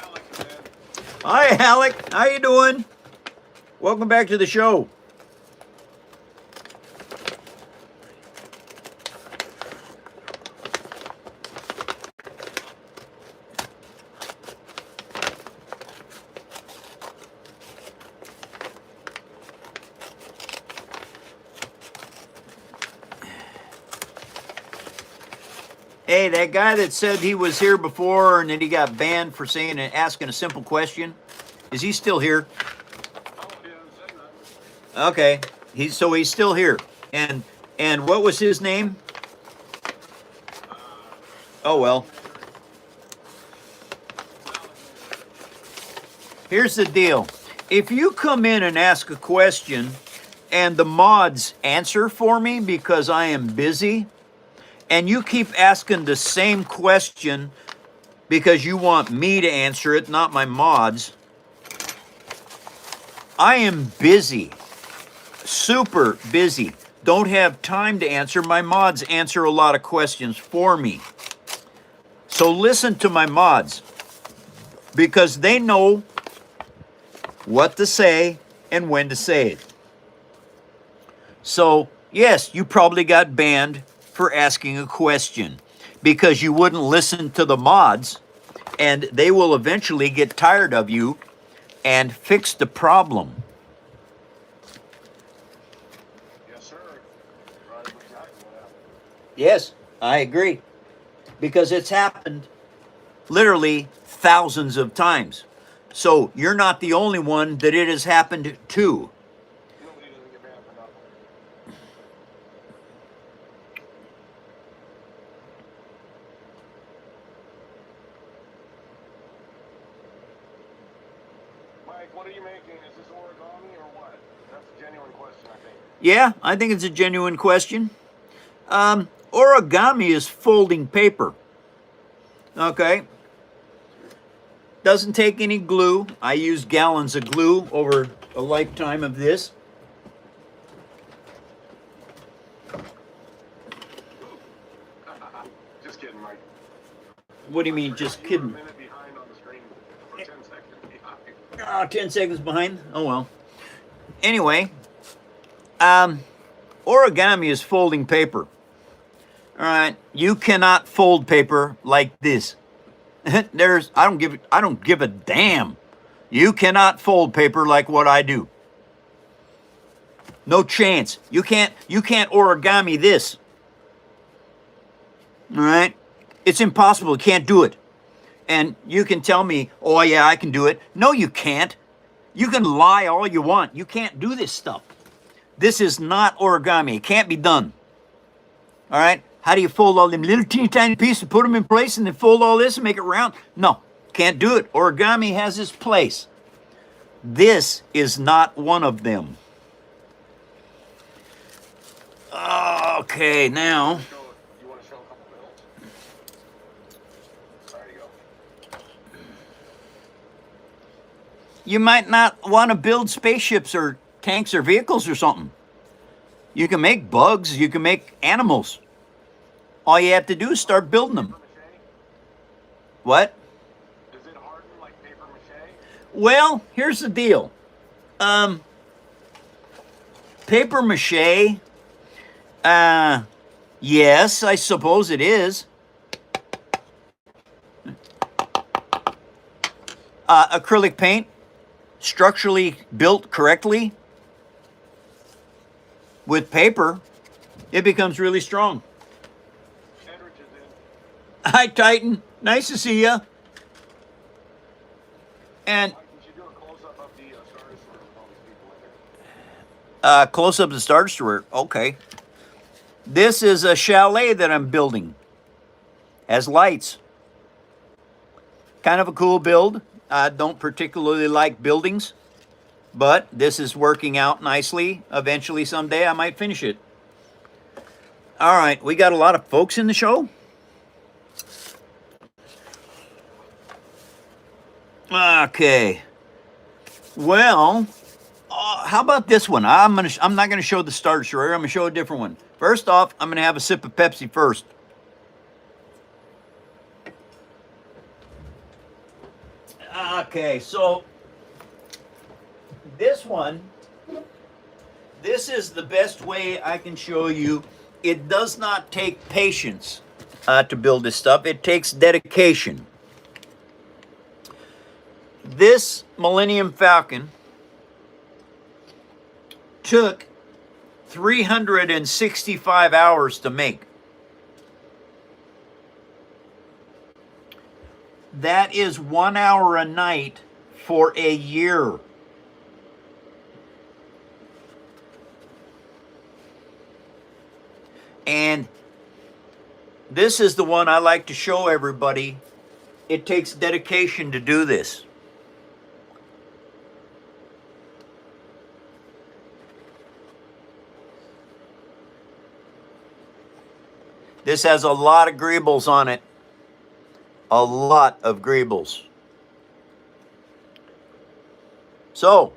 Alex, man. Hi, Alec. How you doing? Welcome back to the show. Hey, that guy that said he was here before and then he got banned for saying and asking a simple question, is he still here? Oh, yeah, say that. Okay, he's still here. And what was his name? Oh well. Here's the deal. If you come in and ask a question and the mods answer for me because I am busy, and you keep asking the same question because you want me to answer it, not my mods, I am busy, super busy. Don't have time to answer. My mods answer a lot of questions for me. So listen to my mods because they know what to say and when to say it. So, yes, you probably got banned for asking a question because you wouldn't listen to the mods, and they will eventually get tired of you and fix the problem. Yes, sir. Right, exactly what happened. Yes, I agree. Because it's happened literally thousands of times. So you're not the only one that it has happened to. Nobody doesn't get banned for nothing. Mike, what are you making? Is this origami or what? That's a genuine question, I think. Yeah, I think it's a genuine question. Origami is folding paper. Okay. Doesn't take any glue. I use gallons of glue over a lifetime of this. Just kidding, Mike. What do you mean, just You were a kidding? minute behind on the screen, or 10 seconds behind. Oh, 10 seconds behind? Oh, well. Anyway, origami is folding paper. All right, you cannot fold paper like this. I don't give a damn. You cannot fold paper like what I do. No chance. You can't origami this. All right? It's impossible. You can't do it. And you can tell me, "Oh yeah, I can do it." No, you can't. You can lie all you want. You can't do this stuff. This is not origami. It can't be done. All right? How do you fold all them little teeny tiny pieces, put them in place, and then fold all this and make it round? No, can't do it. Origami has its place. This is not one of them. Okay, now. You want to show a couple you might not want to build spaceships or tanks or vehicles or something. You can make bugs, you can make animals. All you have to do is start building them. What? Is it hardened like paper mache? Well, here's the deal. Paper mache, yes, I suppose it is. Acrylic paint, structurally built correctly with paper, it becomes really strong. Edrich is in. Hi, Titan. Nice to see you. And Mike, you should do a close-up of the Star Destroyer with all these people in there. close up the Star Destroyer. Okay. This is a chalet that I'm building. Has lights. Kind of a cool build. I don't particularly like buildings, but this is working out nicely. Eventually, someday, I might finish it. All right, we got a lot of folks in the show. Okay. Well, how about this one? I'm not gonna show the Star Destroyer. I'm gonna show a different one. First off, I'm gonna have a sip of Pepsi first. Okay, so this one, this is the best way I can show you. It does not take patience to build this stuff. It takes dedication. This Millennium Falcon took 365 hours to make. That is 1 hour a night for a year. And this is the one I like to show everybody. It takes dedication to do this. This has a lot of greebles on it. A lot of greebles. So,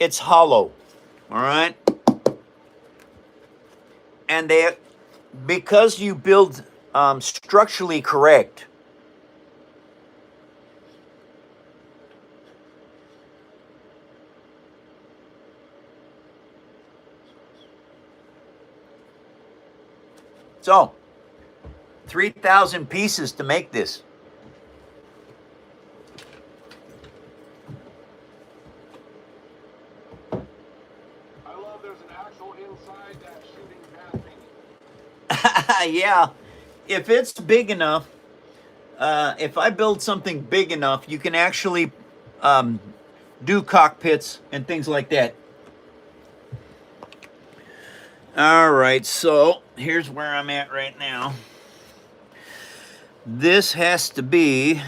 it's hollow, all right? And because you build structurally correct, so 3,000 pieces to make this. I love there's an actual inside that shooting gas thingy. Yeah, if it's big enough, if I build something big enough, you can actually do cockpits and things like that. All right, so here's where I'm at right now. This has to be,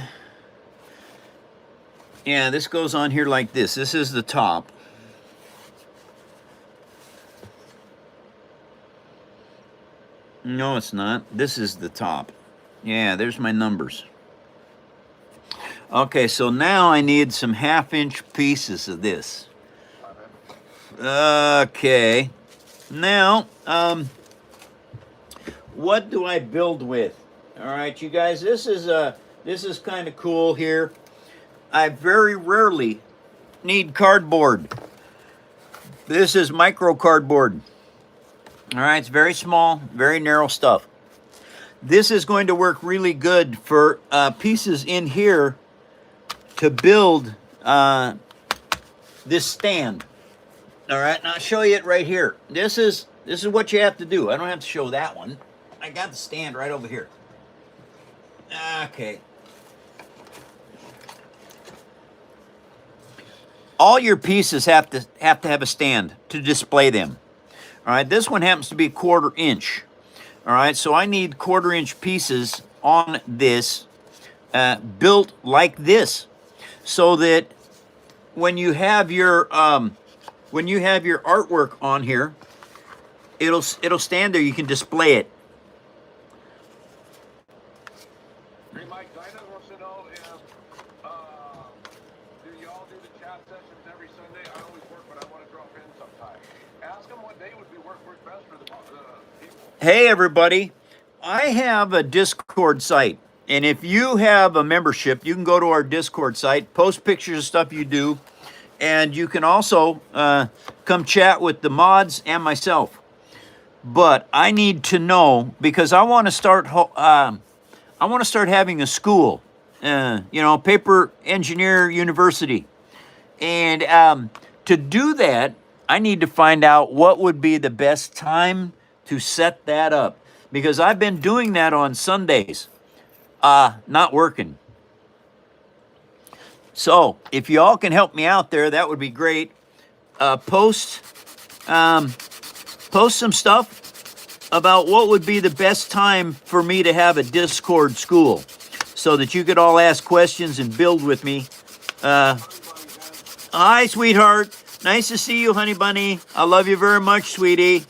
yeah, this goes on here like this. This is the top. No, it's not. This is the top. Yeah, there's my numbers. Okay, so now I need some 1/2-inch pieces of this. Okay. Now, what do I build with? All right, you guys, this is kind of cool here. I very rarely need cardboard. This is micro cardboard. All right, it's very small, very narrow stuff. This is going to work really good for pieces in here to build this stand. All right, and I'll show you it right here. This is what you have to do. I don't have to show that one. I got the stand right over here. Okay. All your pieces have to have a stand to display them. All right, this one happens to be 1/4 inch. All right, so I need 1/4 inch pieces on this, built like this, so that when you have your artwork on here, it'll stand there. You can display it. Hey, Mike, Dinah wants to know if Hey, everybody. I have a Discord site. And if you have a membership, you can go to our Discord site, post pictures of stuff you do, and you can also come chat with the mods and myself. But I need to know because I want to start. I want to start having a school, paper engineer university, and to do that, I need to find out what would be the best time to set that up because I've been doing that on Sundays, not working. So if you all can help me out there, that would be great. Post some stuff about what would be the best time for me to have a Discord school so that you could all ask questions and build with me. Hi, sweetheart. Nice to see you, honey bunny. I love you very much, sweetie.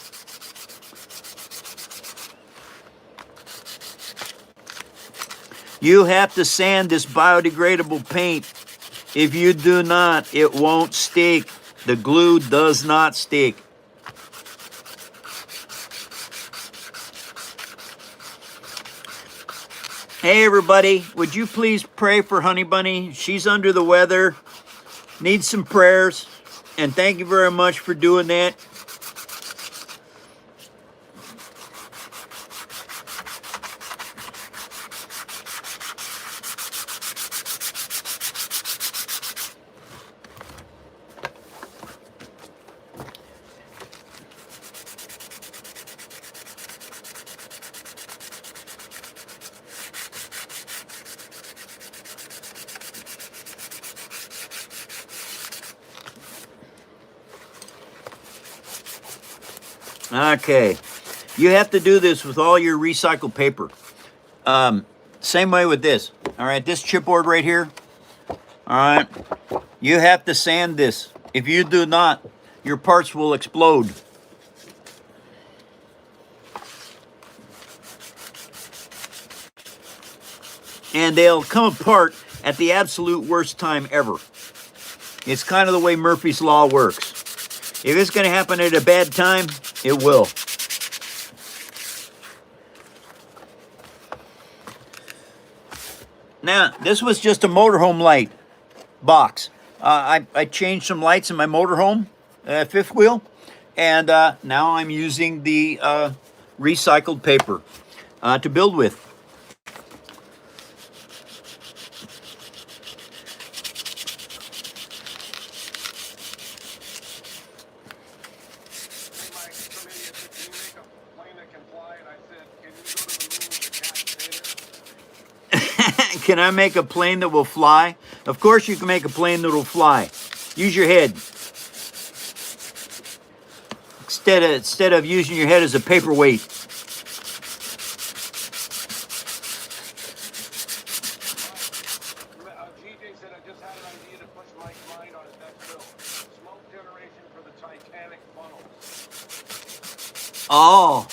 You have to sand this biodegradable paint. If you do not, it won't stick. The glue does not stick. Hey, everybody. Would you please pray for Honey Bunny? She's under the weather. Needs some prayers. And thank you very much for doing that. Okay, you have to do this with all your recycled paper. Same way with this. All right, this chipboard right here. All right, you have to sand this. If you do not, your parts will explode. And they'll come apart at the absolute worst time ever. It's kind of the way Murphy's Law works. If it's going to happen at a bad time, it will. Now, this was just a motorhome light box. I changed some lights in my motorhome, fifth wheel, and now I'm using the recycled paper to build with. Can I make a plane that will fly? Of course you can make a plane that will fly. Use your head. Instead of using your head as a paperweight. GJ said I just had an idea to push Mike's mind on his next build. Smoke generation for the Titanic funnels. Oh,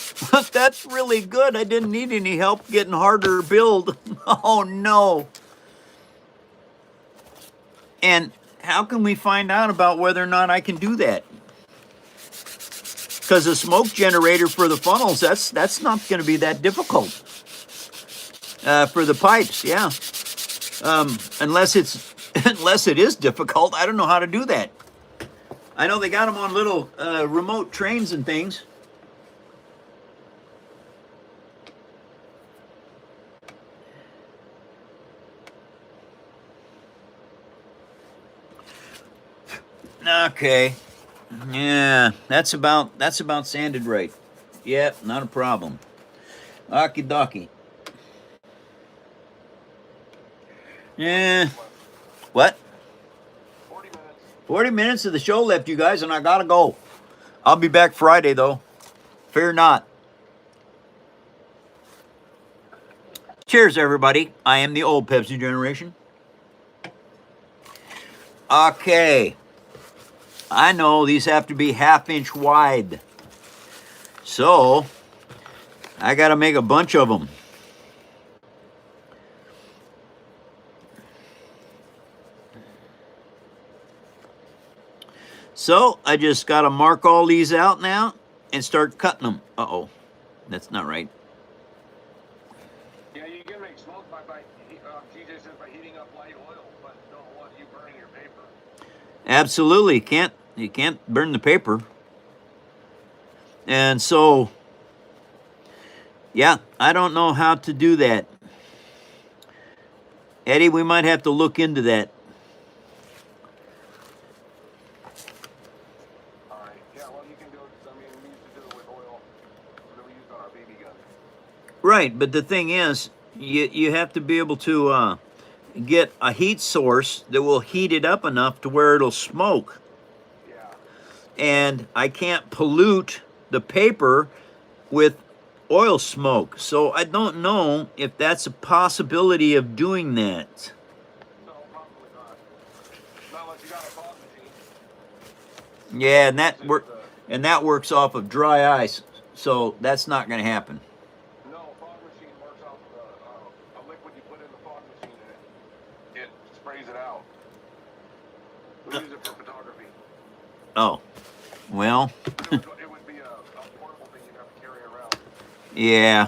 that's really good. I didn't need any help getting harder to build. Oh, no. And how can we find out about whether or not I can do that? Because the smoke generator for the funnels, that's not going to be that difficult. For the pipes, yeah. Unless it is difficult, I don't know how to do that. I know they got them on little remote trains and things. Okay. Yeah, that's about sanded right. Yep, not a problem. Okie dokie. Yeah. What? 40 minutes. 40 minutes of the show left, you guys, and I gotta go. I'll be back Friday, though. Fear not. Cheers, everybody. I am the old Pepsi generation. Okay. I know these have to be 1/2 inch wide. So, I got to make a bunch of them. So, I just got to mark all these out now and start cutting them. Uh-oh. That's not right. Yeah, you can make smoke by TJ says by heating up light oil, but don't want you burning your paper. Absolutely, you can't burn the paper. And so, yeah, I don't know how to do that. Eddie, we might have to look into that. All right. Yeah, well, you can do it. I mean, we used to do it with oil that we used on our BB gun. Right, but the thing is, you have to be able to get a heat source that will heat it up enough to where it'll smoke. Yeah. And I can't pollute the paper with oil smoke. So I don't know if that's a possibility of doing that. No, probably not. Not unless you got a fog machine. Yeah, and that works off of dry ice. So that's not going to happen. No, fog machine works off of a liquid you put in the fog machine and it sprays it out. We use it for photography. Oh, well. It would be a portable thing you'd have to carry around. Yeah.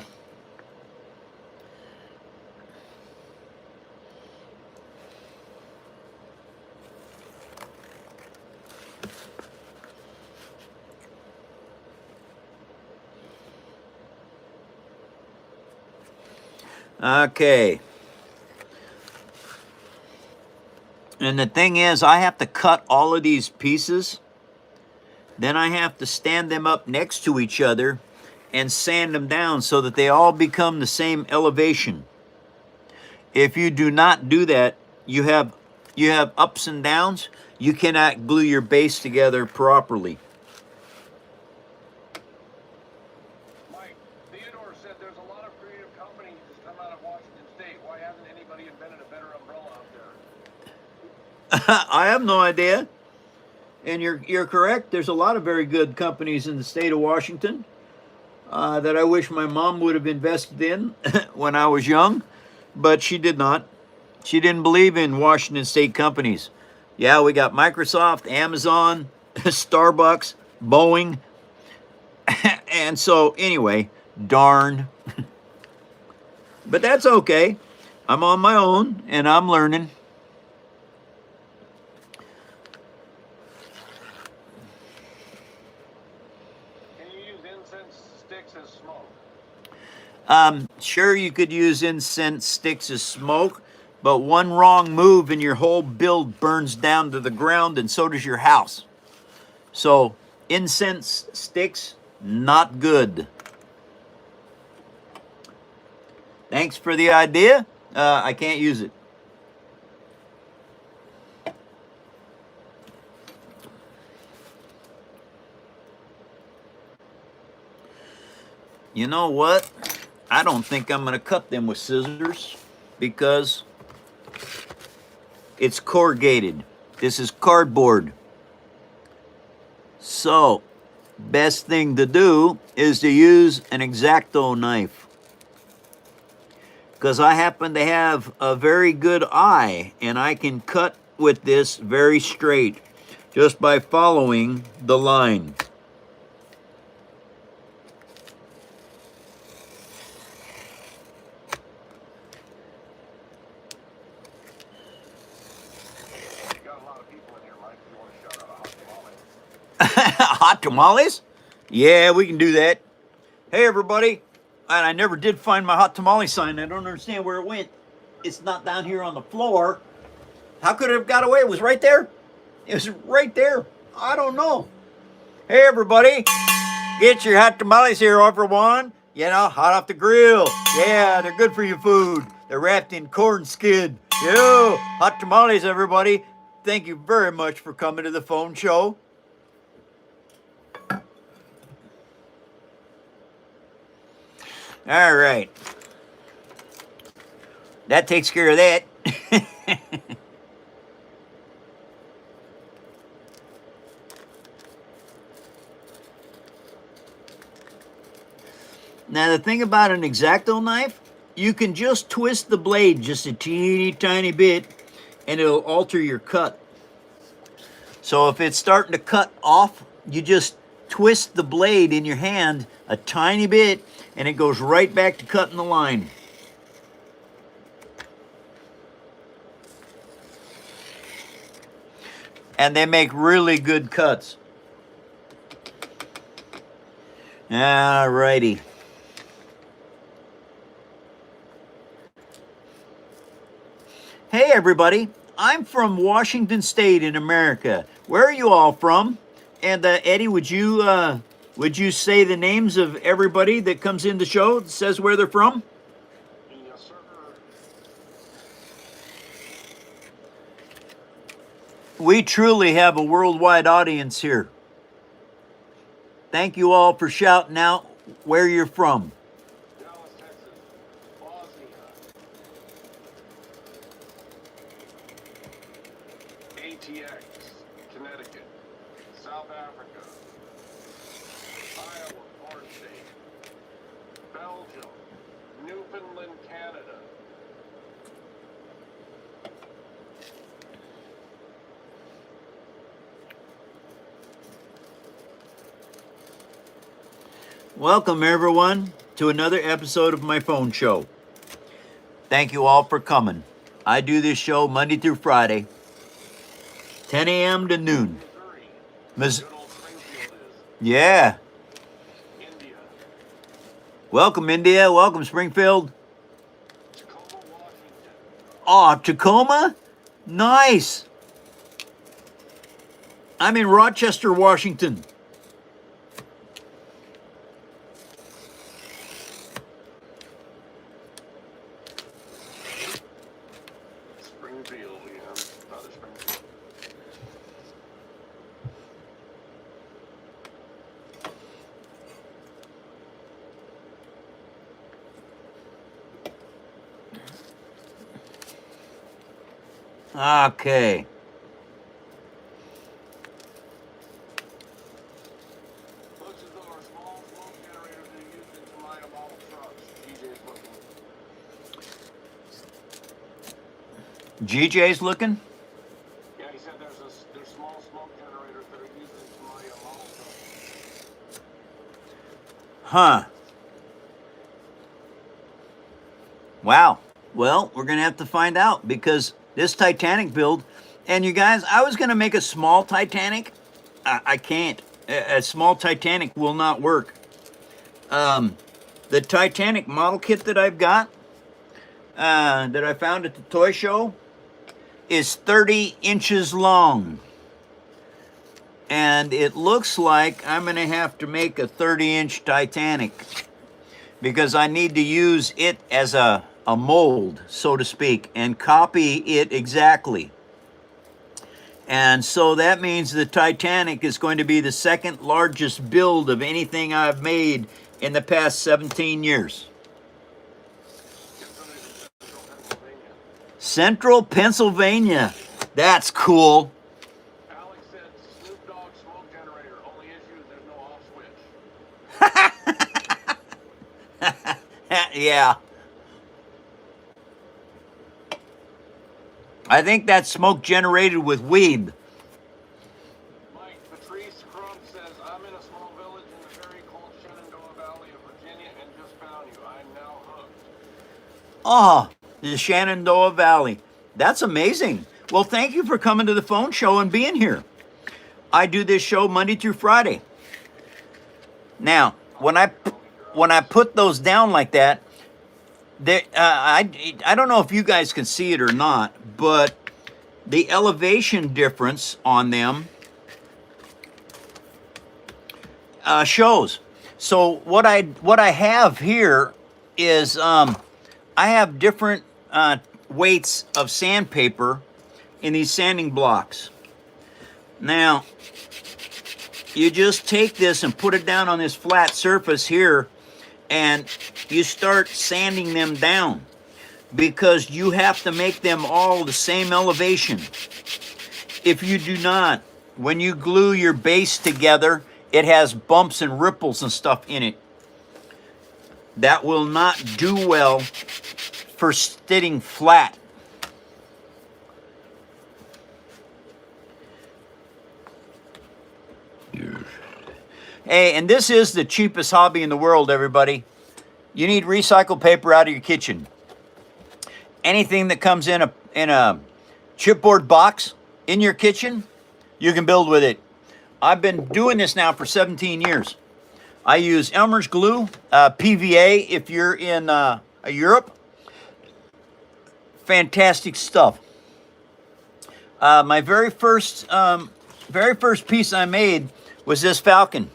Okay. And the thing is, I have to cut all of these pieces. Then I have to stand them up next to each other and sand them down so that they all become the same elevation. If you do not do that, you have ups and downs. You cannot glue your base together properly. Mike, Theodore said there's a lot of creative companies that come out of Washington State. Why hasn't anybody invented a better umbrella out there? I have no idea. And you're correct. There's a lot of very good companies in the state of Washington that I wish my mom would have invested in when I was young, but she did not. She didn't believe in Washington state companies. Yeah, we got Microsoft, Amazon, Starbucks, Boeing. And so anyway, darn. But that's okay. I'm on my own and I'm learning. As smoke? Sure, you could use incense sticks as smoke, but one wrong move and your whole build burns down to the ground, and so does your house. So, incense sticks, not good. Thanks for the idea. I can't use it. You know what? I don't think I'm going to cut them with scissors because it's corrugated. This is cardboard. So, best thing to do is to use an X-Acto knife. Because I happen to have a very good eye and I can cut with this very straight just by following the line. Hot tamales? Yeah, we can do that. Hey, everybody. And I never did find my hot tamale sign. I don't understand where it went. It's not down here on the floor. How could it have got away? It was right there. It was right there. I don't know. Hey, everybody. Get your hot tamales here, everyone. You know, hot off the grill. Yeah, they're good for your food. They're wrapped in corn skid. Yo, hot tamales, everybody. Thank you very much for coming to the phone show. All right. That takes care of that. Now, the thing about an X-Acto knife, you can just twist the blade just a teeny tiny bit and it'll alter your cut. So if it's starting to cut off, you just twist the blade in your hand a tiny bit, and it goes right back to cutting the line. And they make really good cuts. All righty. Hey everybody, I'm from Washington State in America. Where are you all from? And Eddie, would you say the names of everybody that comes in the show, that says where they're from? Yes, sir. We truly have a worldwide audience here. Thank you all for shouting out where you're from. Dallas, Texas. Bosnia. ATX. Connecticut. South Africa. Iowa, Orange State. Belgium. Newfoundland, Canada. Welcome everyone to another episode of my phone show. Thank you all for coming. I do this show Monday through Friday, 10 a.m. to noon. Missouri. Good old Springfield is. Yeah. India. Welcome India. Welcome Springfield. Tacoma, Washington. Oh, Tacoma? Nice. I'm in Rochester, Washington. Springfield, yeah. Brother Springfield. Okay. Looks as though our small smoke generators are used in Tamiya model trucks. GJ's looking? Yeah, he said there's small smoke generators that are used in Tamiya model trucks. Huh. Wow. Well, we're going to have to find out because this Titanic build, and you guys, I was going to make a small Titanic. I can't. A small Titanic will not work. The Titanic model kit that I've got, that I found at the toy show, is 30 inches long. And it looks like I'm going to have to make a 30-inch Titanic because I need to use it as a mold, so to speak, and copy it exactly. And so that means the Titanic is going to be the second largest build of anything I've made in the past 17 years. Central Pennsylvania. That's cool. Alex said Snoop Dogg smoke generator. Only issue is there's no off switch. Yeah. I think that's smoke generated with weed. Mike Patrice Crump says, I'm in a small village in the very cold Shenandoah Valley of Virginia and just found you. I'm now hooked. Oh, the Shenandoah Valley. That's amazing. Well, thank you for coming to the phone show and being here. I do this show Monday through Friday. Now, when I put those down like that, I don't know if you guys can see it or not, but the elevation difference on them shows. So what I have here is I have different weights of sandpaper in these sanding blocks. Now, you just take this and put it down on this flat surface here, and you start sanding them down because you have to make them all the same elevation. If you do not, when you glue your base together, it has bumps and ripples and stuff in it. That will not do well for sitting flat. Hey, and this is the cheapest hobby in the world, everybody. You need recycled paper out of your kitchen. Anything that comes in a chipboard box in your kitchen, you can build with it. I've been doing this now for 17 years. I use Elmer's glue, PVA if you're in Europe. Fantastic stuff. My very first piece I made was this Falcon,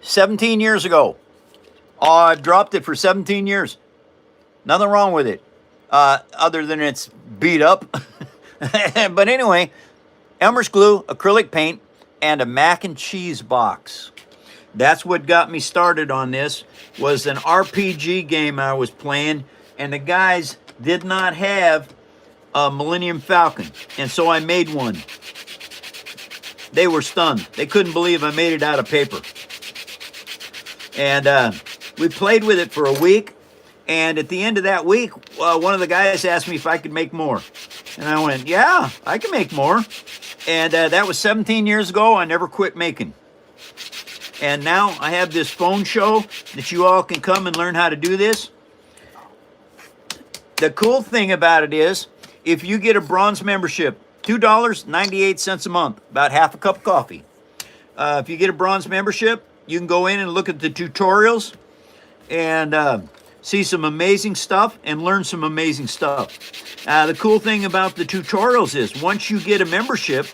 17 years ago. I dropped it for 17 years. Nothing wrong with it, other than it's beat up. But anyway, Elmer's glue, acrylic paint, and a mac and cheese box. That's what got me started on this, was an RPG game I was playing, and the guys did not have a Millennium Falcon, and so I made one. They were stunned. They couldn't believe I made it out of paper. And we played with it for a week, and at the end of that week, one of the guys asked me if I could make more. And I went, yeah, I can make more. And that was 17 years ago. I never quit making. And now I have this phone show that you all can come and learn how to do this. The cool thing about it is, if you get a bronze membership, $2.98 a month, about half a cup of coffee. If you get a bronze membership, you can go in and look at the tutorials and see some amazing stuff and learn some amazing stuff. The cool thing about the tutorials is, once you get a membership,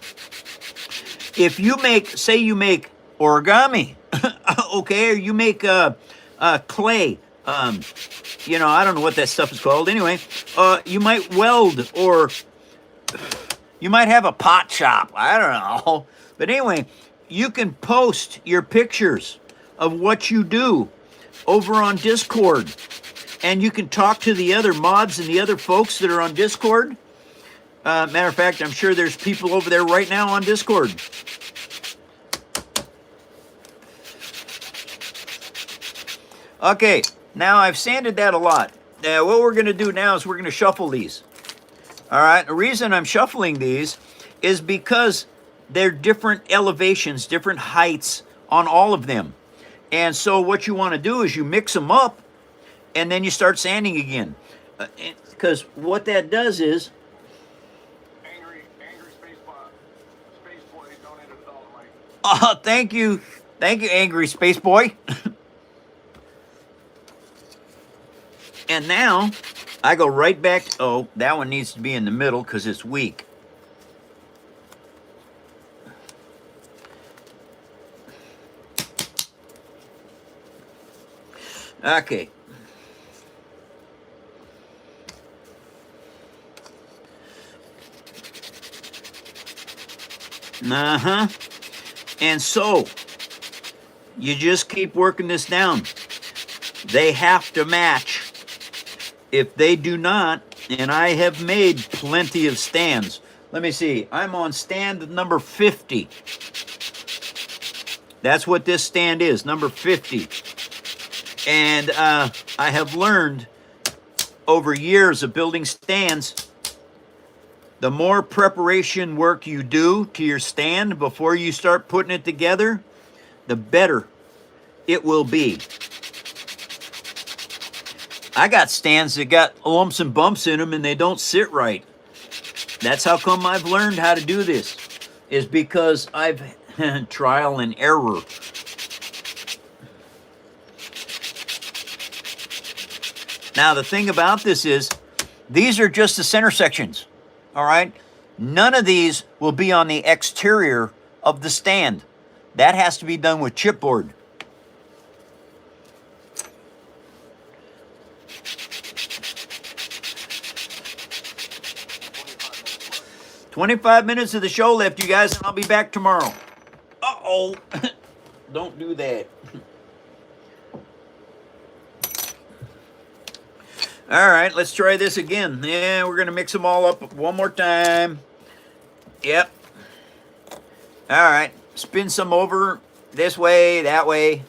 if you make, say you make origami, okay, or you make clay, you know, I don't know what that stuff is called. Anyway, you might weld, or you might have a pot shop. I don't know. But anyway, you can post your pictures of what you do over on Discord. And you can talk to the other mods and the other folks that are on Discord. Matter of fact, I'm sure there's people over there right now on Discord. Okay, now I've sanded that a lot. What we're going to do now is we're going to shuffle these. All right, the reason I'm shuffling these is because they're different elevations, different heights on all of them. And so what you want to do is you mix them up, and then you start sanding again. Because what that does is... Angry Space Boy donated $1, Mike. Thank you, Angry Space Boy. And now, I go right back, oh, that one needs to be in the middle because it's weak. Okay. And so, you just keep working this down. They have to match. If they do not, and I have made plenty of stands. Let me see, I'm on stand number 50. That's what this stand is, number 50. And I have learned over years of building stands, the more preparation work you do to your stand before you start putting it together, the better it will be. I got stands that got lumps and bumps in them and they don't sit right. That's how come I've learned how to do this, is because I've trial and error. Now the thing about this is, these are just the center sections, all right? None of these will be on the exterior of the stand. That has to be done with chipboard. 25 minutes of the show left, you guys, and I'll be back tomorrow. Uh-oh. Don't do that. All right, let's try this again. Yeah, we're going to mix them all up one more time. Yep. All right, spin some over this way, that way.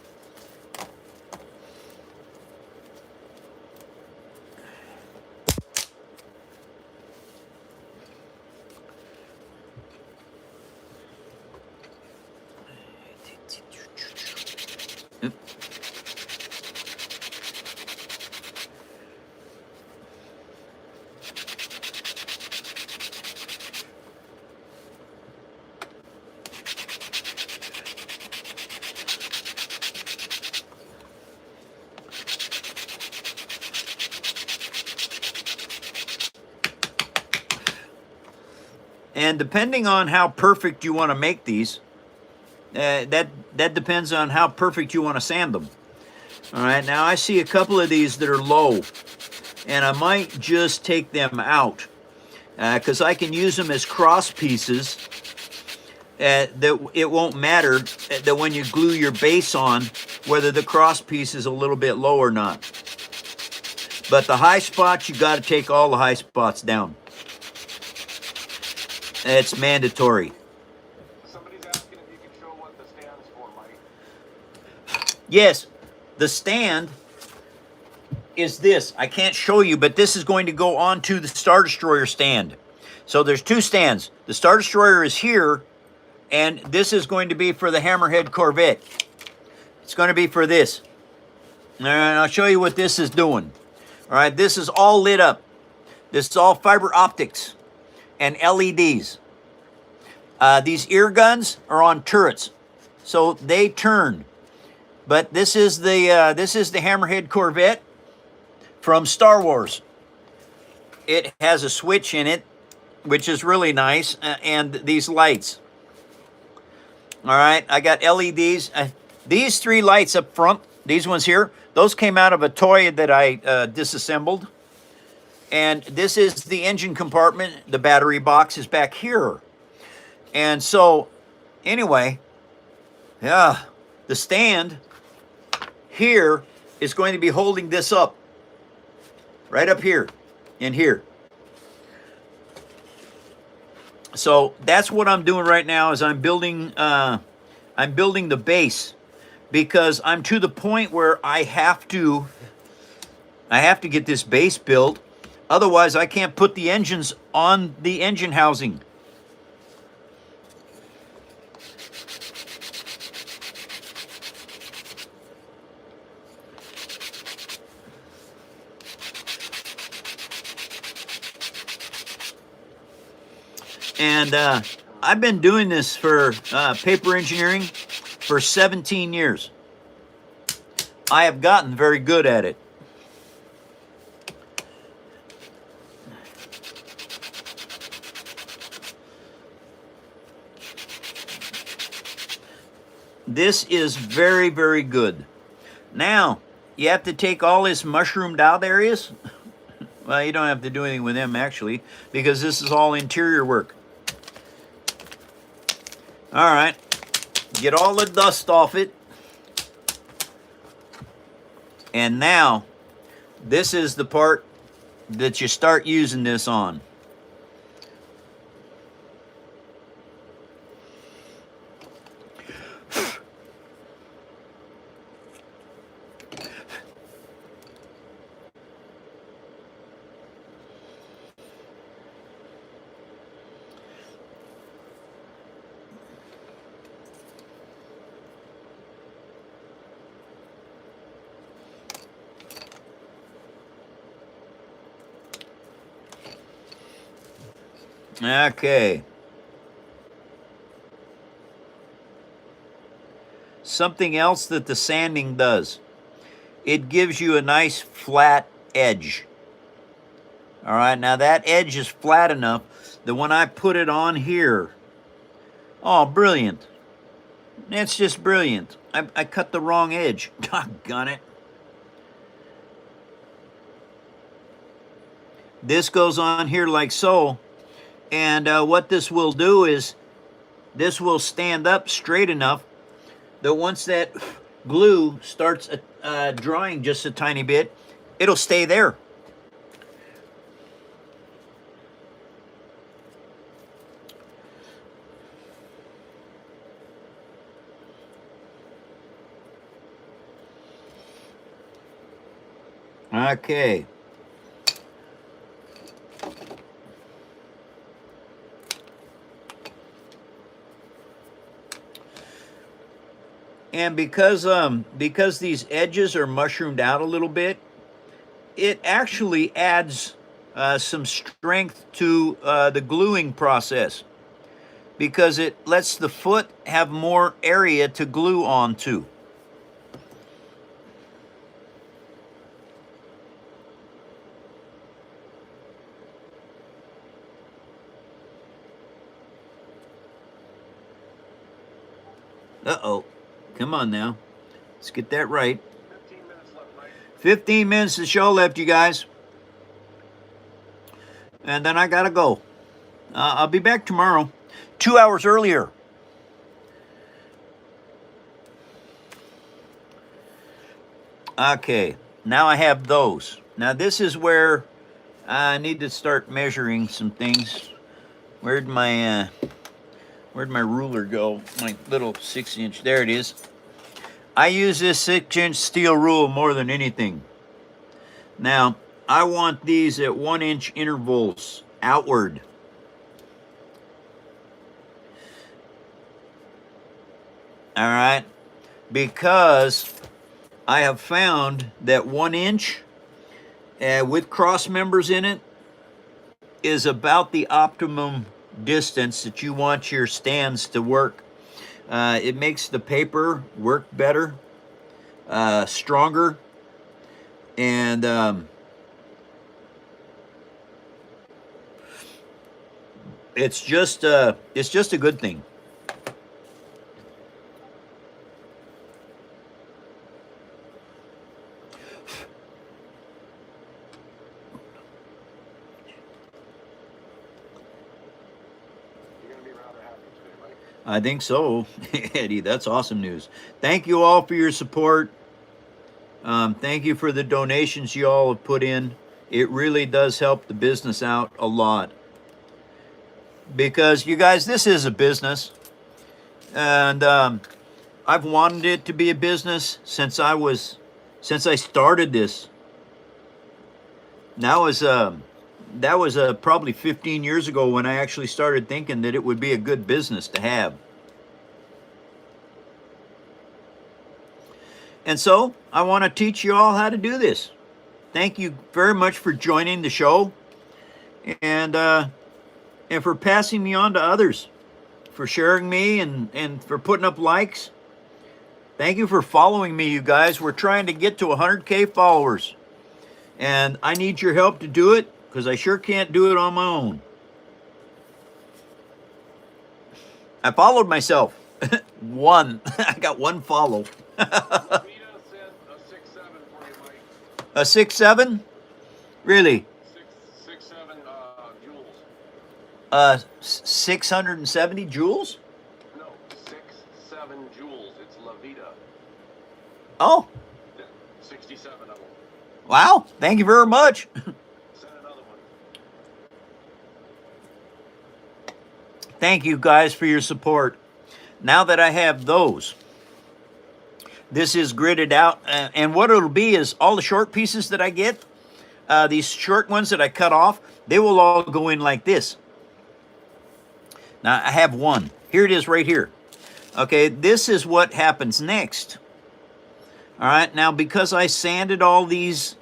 And depending on how perfect you want to make these, that depends on how perfect you want to sand them. All right, now I see a couple of these that are low, and I might just take them out because I can use them as cross pieces. That it won't matter that when you glue your base on, whether the cross piece is a little bit low or not. But the high spots, you got to take all the high spots down. It's mandatory. Somebody's asking if you can show what the stand's for, Mike. Yes, the stand is this. I can't show you, but this is going to go onto the Star Destroyer stand. So there's two stands. The Star Destroyer is here, and this is going to be for the Hammerhead Corvette. It's going to be for this. All right, I'll show you what this is doing. All right, this is all lit up. This is all fiber optics and LEDs. These ear guns are on turrets, so they turn. But this is the Hammerhead Corvette from Star Wars. It has a switch in it, which is really nice, and these lights. All right, I got LEDs. These three lights up front, these ones here, those came out of a toy that I disassembled. And this is the engine compartment. The battery box is back here. And so, anyway, yeah, the stand here is going to be holding this up. Right up here, in here. So that's what I'm doing right now is I'm building the base because I'm to the point where I have to get this base built. Otherwise, I can't put the engines on the engine housing. And I've been doing this for paper engineering for 17 years. I have gotten very good at it. This is very, very good. Now, you have to take all this mushroomed out areas. Well, you don't have to do anything with them, actually, because this is all interior work. All right, get all the dust off it. And now, this is the part that you start using this on. Okay. Something else that the sanding does. It gives you a nice flat edge. All right, now that edge is flat enough that when I put it on here, oh, brilliant. It's just brilliant. I cut the wrong edge. Doggone it. This goes on here like so. And what this will do is this will stand up straight enough that once that glue starts drying just a tiny bit, it'll stay there. Okay. And because these edges are mushroomed out a little bit, it actually adds some strength to the gluing process because it lets the foot have more area to glue onto. Uh-oh. Come on now. Let's get that right. 15 minutes left, Mike. 15 minutes of show left, you guys. And then I gotta go. I'll be back tomorrow, 2 hours earlier. Okay, now I have those. Now this is where I need to start measuring some things. Where'd my ruler go? My little 6-inch. There it is. I use this 6-inch steel rule more than anything. Now, I want these at 1-inch intervals outward. All right, because I have found that 1 inch with cross members in it is about the optimum distance that you want your stands to work. It makes the paper work better, stronger, and it's just a good thing. I think so, Eddie. That's awesome news. Thank you all for your support. Thank you for the donations you all have put in. It really does help the business out a lot. Because, you guys, this is a business. And I've wanted it to be a business since I started this. That was probably 15 years ago when I actually started thinking that it would be a good business to have. And so I want to teach you all how to do this. Thank you very much for joining the show and for passing me on to others, for sharing me and for putting up likes. Thank you for following me, you guys. We're trying to get to 100K followers. And I need your help to do it, because I sure can't do it on my own. I followed myself. One. I got one follow. A 6.7? Really? 6.7 joules. 670 joules? No, 6.7 joules. It's La Vida. Oh. 67 of them. Wow. Thank you very much. Send another one. Thank you guys for your support. Now that I have those, this is gridded out, and what it'll be is all the short pieces that I get, these short ones that I cut off, they will all go in like this. Now I have one. Here it is right here. Okay, this is what happens next. All right, now because I sanded all these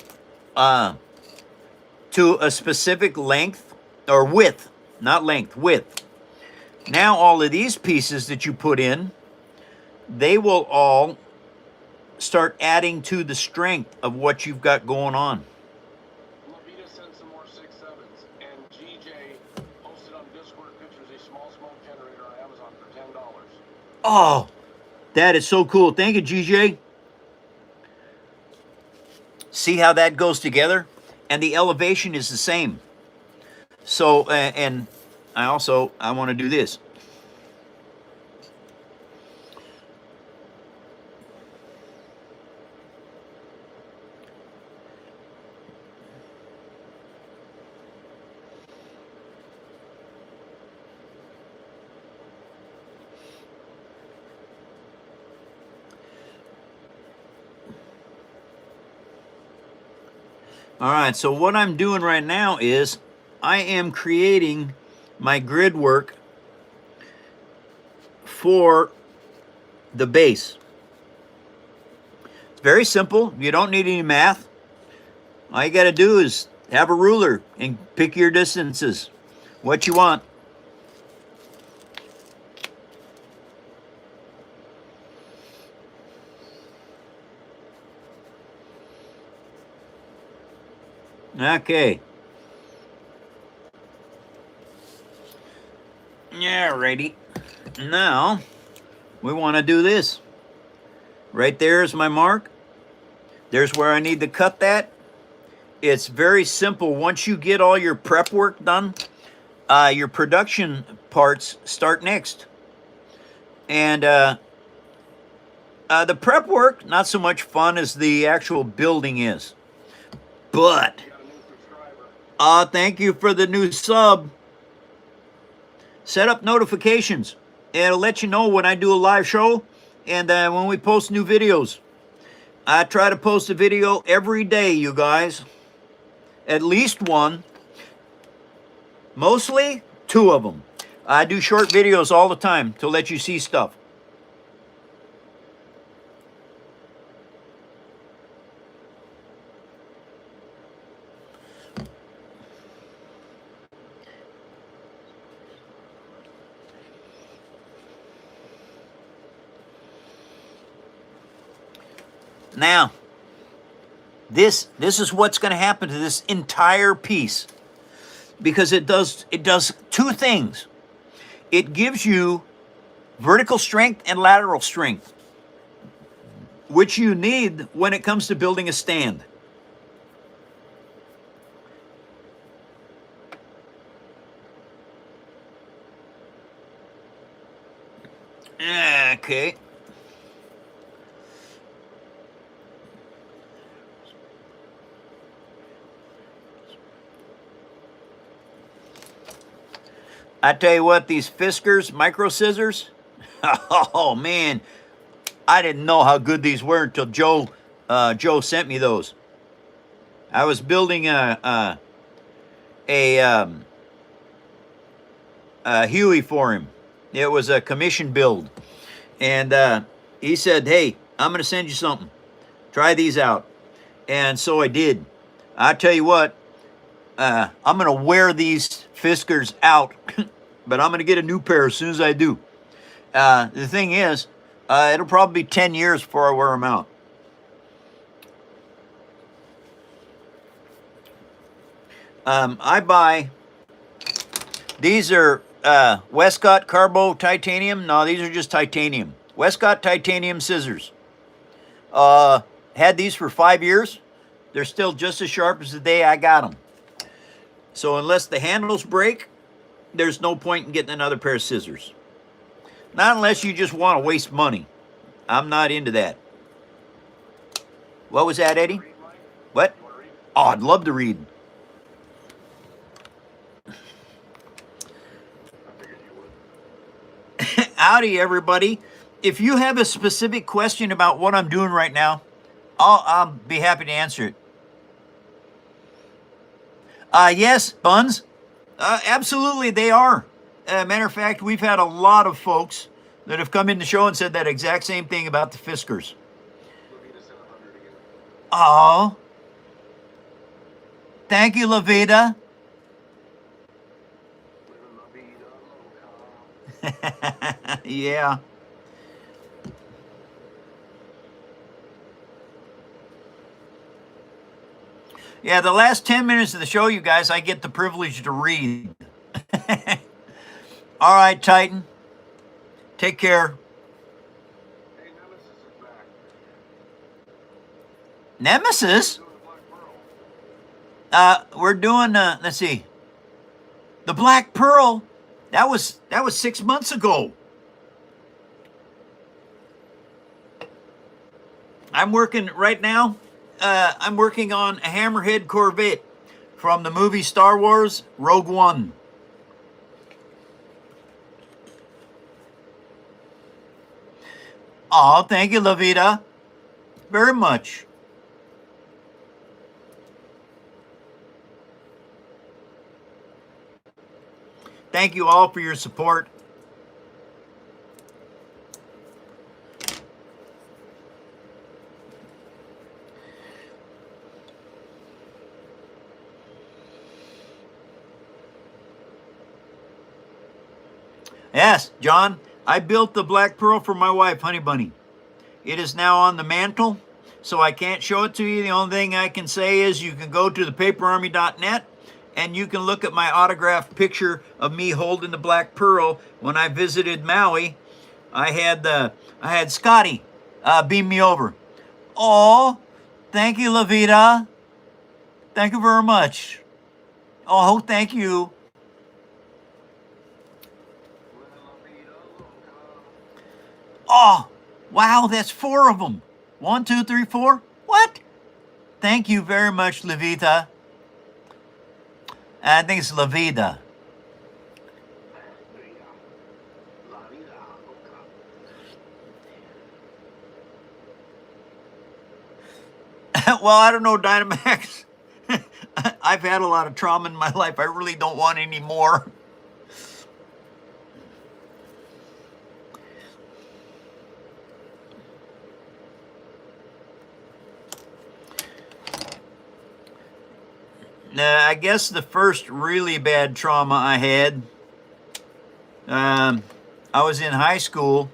to a specific length, or width, not length, width. Now all of these pieces that you put in, they will all start adding to the strength of what you've got going on. Lavita sent some more 6.7s, and GJ posted on Discord pictures a small smoke generator on Amazon for $10. Oh, that is so cool. Thank you, GJ. See how that goes together? And the elevation is the same. So, and I want to do this. All right, so what I'm doing right now is I am creating my grid work for the base. It's very simple. You don't need any math. All you got to do is have a ruler and pick your distances, what you want. Okay. Yeah, righty. Now, we want to do this. Right there is my mark. There's where I need to cut that. It's very simple. Once you get all your prep work done, your production parts start next. And the prep work, not so much fun as the actual building is. But, thank you for the new sub. Set up notifications. It'll let you know when I do a live show and when we post new videos. I try to post a video every day, you guys. At least one. Mostly 2 of them. I do short videos all the time to let you see stuff. Now, this is what's going to happen to this entire piece, because it does 2 things. It gives you vertical strength and lateral strength, which you need when it comes to building a stand. Okay. I tell you what, these Fiskars micro scissors, oh man, I didn't know how good these were until Joe sent me those. I was building a Huey for him. It was a commission build, and he said, "Hey, I'm going to send you something. Try these out." And so I did. I tell you what, I'm going to wear these Fiskars out, but I'm going to get a new pair as soon as I do. The thing is, it'll probably be 10 years before I wear them out. I buy, these are Westcott Carbo Titanium. No, these are just titanium. Westcott Titanium scissors. Had these for 5 years. They're still just as sharp as the day I got them. So unless the handles break, there's no point in getting another pair of scissors. Not unless you just want to waste money. I'm not into that. What was that, Eddie? What? Oh, I'd love to read. Howdy, everybody. If you have a specific question about what I'm doing right now, I'll be happy to answer it. Yes, Buns. Absolutely, they are. Matter of fact, we've had a lot of folks that have come in the show and said that exact same thing about the Fiskars. Oh. Thank you, Lavita. Yeah. Yeah, the last 10 minutes of the show, you guys, I get the privilege to read. All right, Titan. Take care. Hey, Nemesis is back. Nemesis? Doing the Black Pearl. We're doing, let's see. The Black Pearl. That was 6 months ago. I'm working right now. I'm working on a hammerhead corvette from the movie Star Wars Rogue One. Oh, thank you, Lavita. Very much. Thank you all for your support. Yes, John, I built the Black Pearl for my wife, Honey Bunny. It is now on the mantle, so I can't show it to you. The only thing I can say is you can go to thepaperarmy.net and you can look at my autographed picture of me holding the Black Pearl when I visited Maui I had Scotty beam me over. Oh, thank you, Lavita. Thank you very much. Oh, thank you. Oh, wow, that's 4 of them. 1, 2, 3, 4. What? Thank you very much, Lavita. I think it's Lavita. Well, I don't know, Dynamax. I've had a lot of trauma in my life. I really don't want any more. Now, I guess the first really bad trauma I had, I was in high school,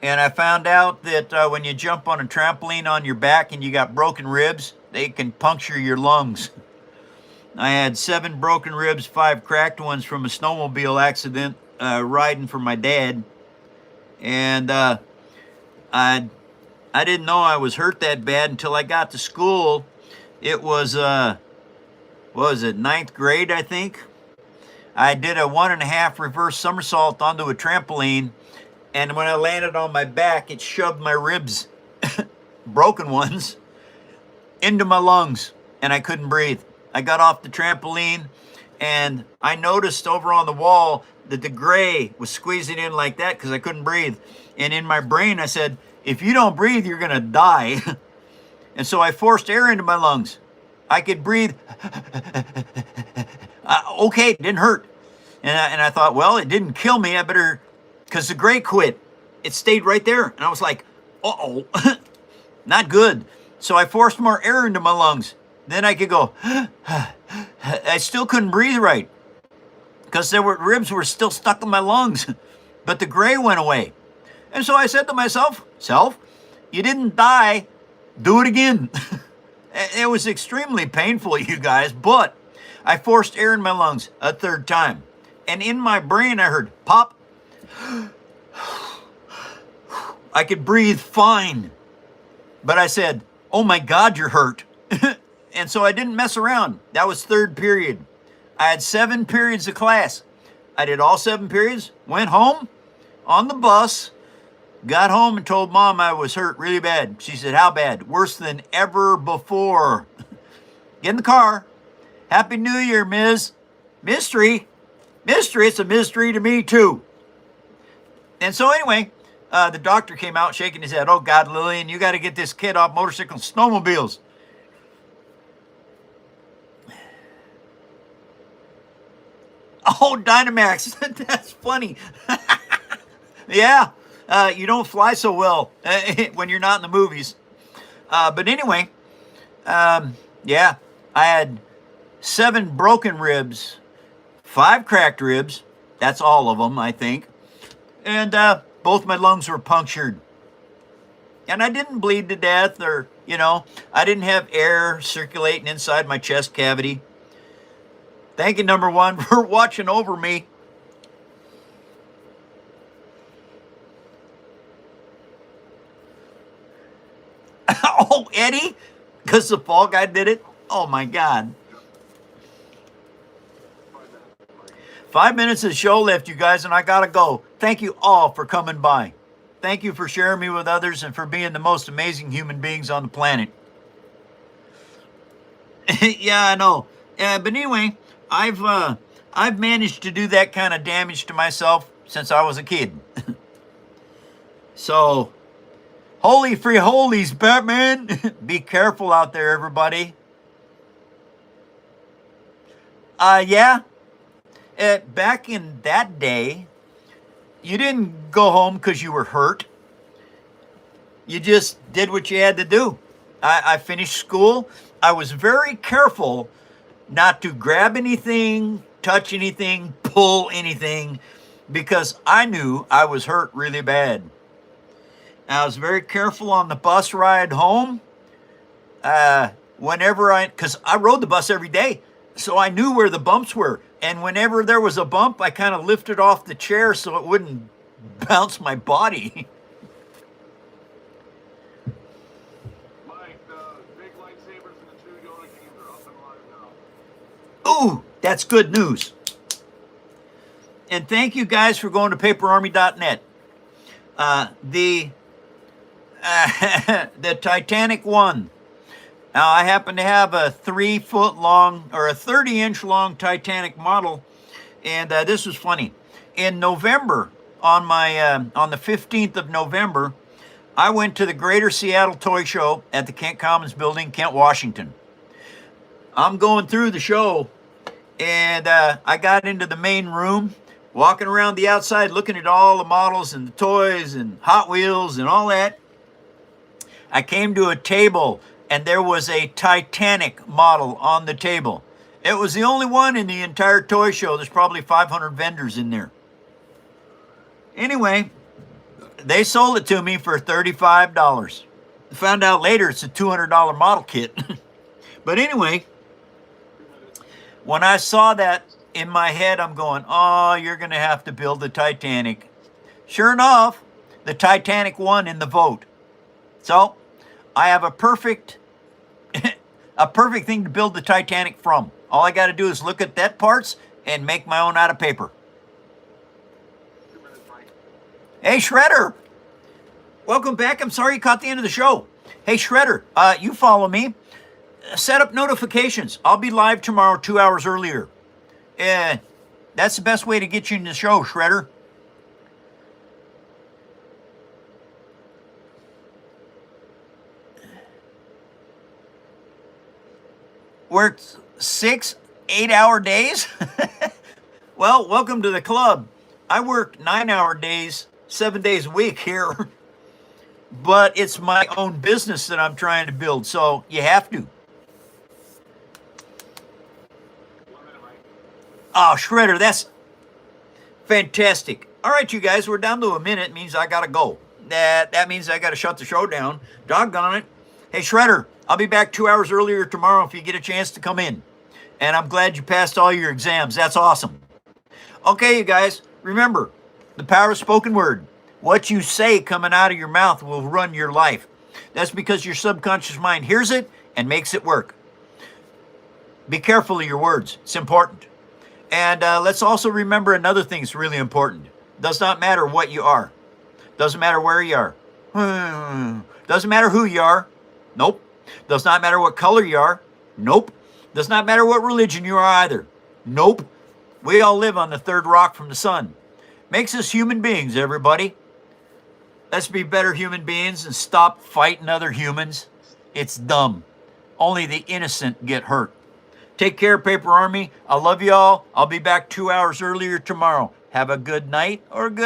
and I found out that when you jump on a trampoline on your back and you got broken ribs, they can puncture your lungs. I had 7 broken ribs, 5 cracked ones from a snowmobile accident riding for my dad. And I didn't know I was hurt that bad until I got to school. It was, what was it, 9th grade, I think? I did a 1.5 reverse somersault onto a trampoline, and when I landed on my back, it shoved my ribs, broken ones, into my lungs, and I couldn't breathe. I got off the trampoline, and I noticed over on the wall that the gray was squeezing in like that because I couldn't breathe. And in my brain, I said, if you don't breathe, you're going to die. And so I forced air into my lungs. I could breathe. Okay, it didn't hurt. And I thought, well, it didn't kill me. I better, because the gray quit. It stayed right there. And I was like, uh-oh, not good. So I forced more air into my lungs. Then I could go, I still couldn't breathe right because ribs were still stuck in my lungs, but the gray went away. And so I said to myself, you didn't die, do it again. It was extremely painful, you guys, but I forced air in my lungs a 3rd time. And in my brain, I heard pop. I could breathe fine. But I said, oh my God, you're hurt. And so I didn't mess around. That was 3rd period. I had 7 periods of class. I did all 7 periods, went home on the bus, got home and told Mom I was hurt really bad. She said, how bad? Worse than ever before. Get in the car. Happy New Year, Ms. Mystery. Mystery, it's a mystery to me too. And so anyway, the doctor came out shaking his head. Oh God, Lillian, you got to get this kid off motorcycles, snowmobiles. Oh, Dynamax, that's funny. Yeah, you don't fly so well when you're not in the movies. But anyway, yeah, I had 7 broken ribs, 5 cracked ribs. That's all of them, I think. And both my lungs were punctured. And I didn't bleed to death or, I didn't have air circulating inside my chest cavity. Thank you, number 1, for watching over me. Oh, Eddie? Because the fall guy did it? Oh, my God. 5 minutes of show left, you guys, and I got to go. Thank you all for coming by. Thank you for sharing me with others and for being the most amazing human beings on the planet. Yeah, I know. But anyway, I've managed to do that kind of damage to myself since I was a kid. So, holy free holies, Batman. Be careful out there, everybody. Yeah. Back in that day, you didn't go home because you were hurt. You just did what you had to do. I finished school. I was very careful not to grab anything, touch anything, pull anything, because I knew I was hurt really bad. I was very careful on the bus ride home. Because I rode the bus every day, so I knew where the bumps were. And whenever there was a bump, I kind of lifted off the chair so it wouldn't bounce my body. Mike, the big lightsabers and the 2 Yoda games are up and live now. Ooh, that's good news. And thank you guys for going to paperarmy.net. The the Titanic one. Now I happen to have a 3-foot long or a 30-inch long Titanic model, and this was funny. In November, on the 15th of November, I went to the Greater Seattle Toy Show at the Kent Commons Building, Kent, Washington. I'm going through the show, and I got into the main room, walking around the outside, looking at all the models and the toys and Hot Wheels and all that. I came to a table, and there was a Titanic model on the table. It was the only one in the entire toy show. There's probably 500 vendors in there. Anyway, they sold it to me for $35. Found out later it's a $200 model kit. But anyway, when I saw that in my head, I'm going, oh, you're going to have to build the Titanic. Sure enough, the Titanic won in the vote. So I have a perfect thing to build the Titanic from. All I got to do is look at that parts and make my own out of paper. Hey, Shredder. Welcome back. I'm sorry you caught the end of the show. Hey, Shredder, you follow me. Set up notifications. I'll be live tomorrow 2 hours earlier. That's the best way to get you in the show, Shredder. Work 6 8-hour days? Well, welcome to the club. I work 9-hour days, 7 days a week here. But it's my own business that I'm trying to build, so you have to. Oh, Shredder, that's fantastic. All right, you guys, we're down to a minute. It means I got to go. That means I got to shut the show down. Doggone it. Hey, Shredder, I'll be back 2 hours earlier tomorrow if you get a chance to come in. And I'm glad you passed all your exams. That's awesome. Okay, you guys, remember, the power of spoken word. What you say coming out of your mouth will run your life. That's because your subconscious mind hears it and makes it work. Be careful of your words. It's important. And let's also remember another thing that's really important. Does not matter what you are. Doesn't matter where you are. Doesn't matter who you are. Nope. Does not matter what color you are. Nope. Does not matter what religion you are either. Nope. We all live on the third rock from the sun. Makes us human beings, everybody. Let's be better human beings and stop fighting other humans. It's dumb. Only the innocent get hurt. Take care, Paper Army. I love you all. I'll be back 2 hours earlier tomorrow. Have a good night or a good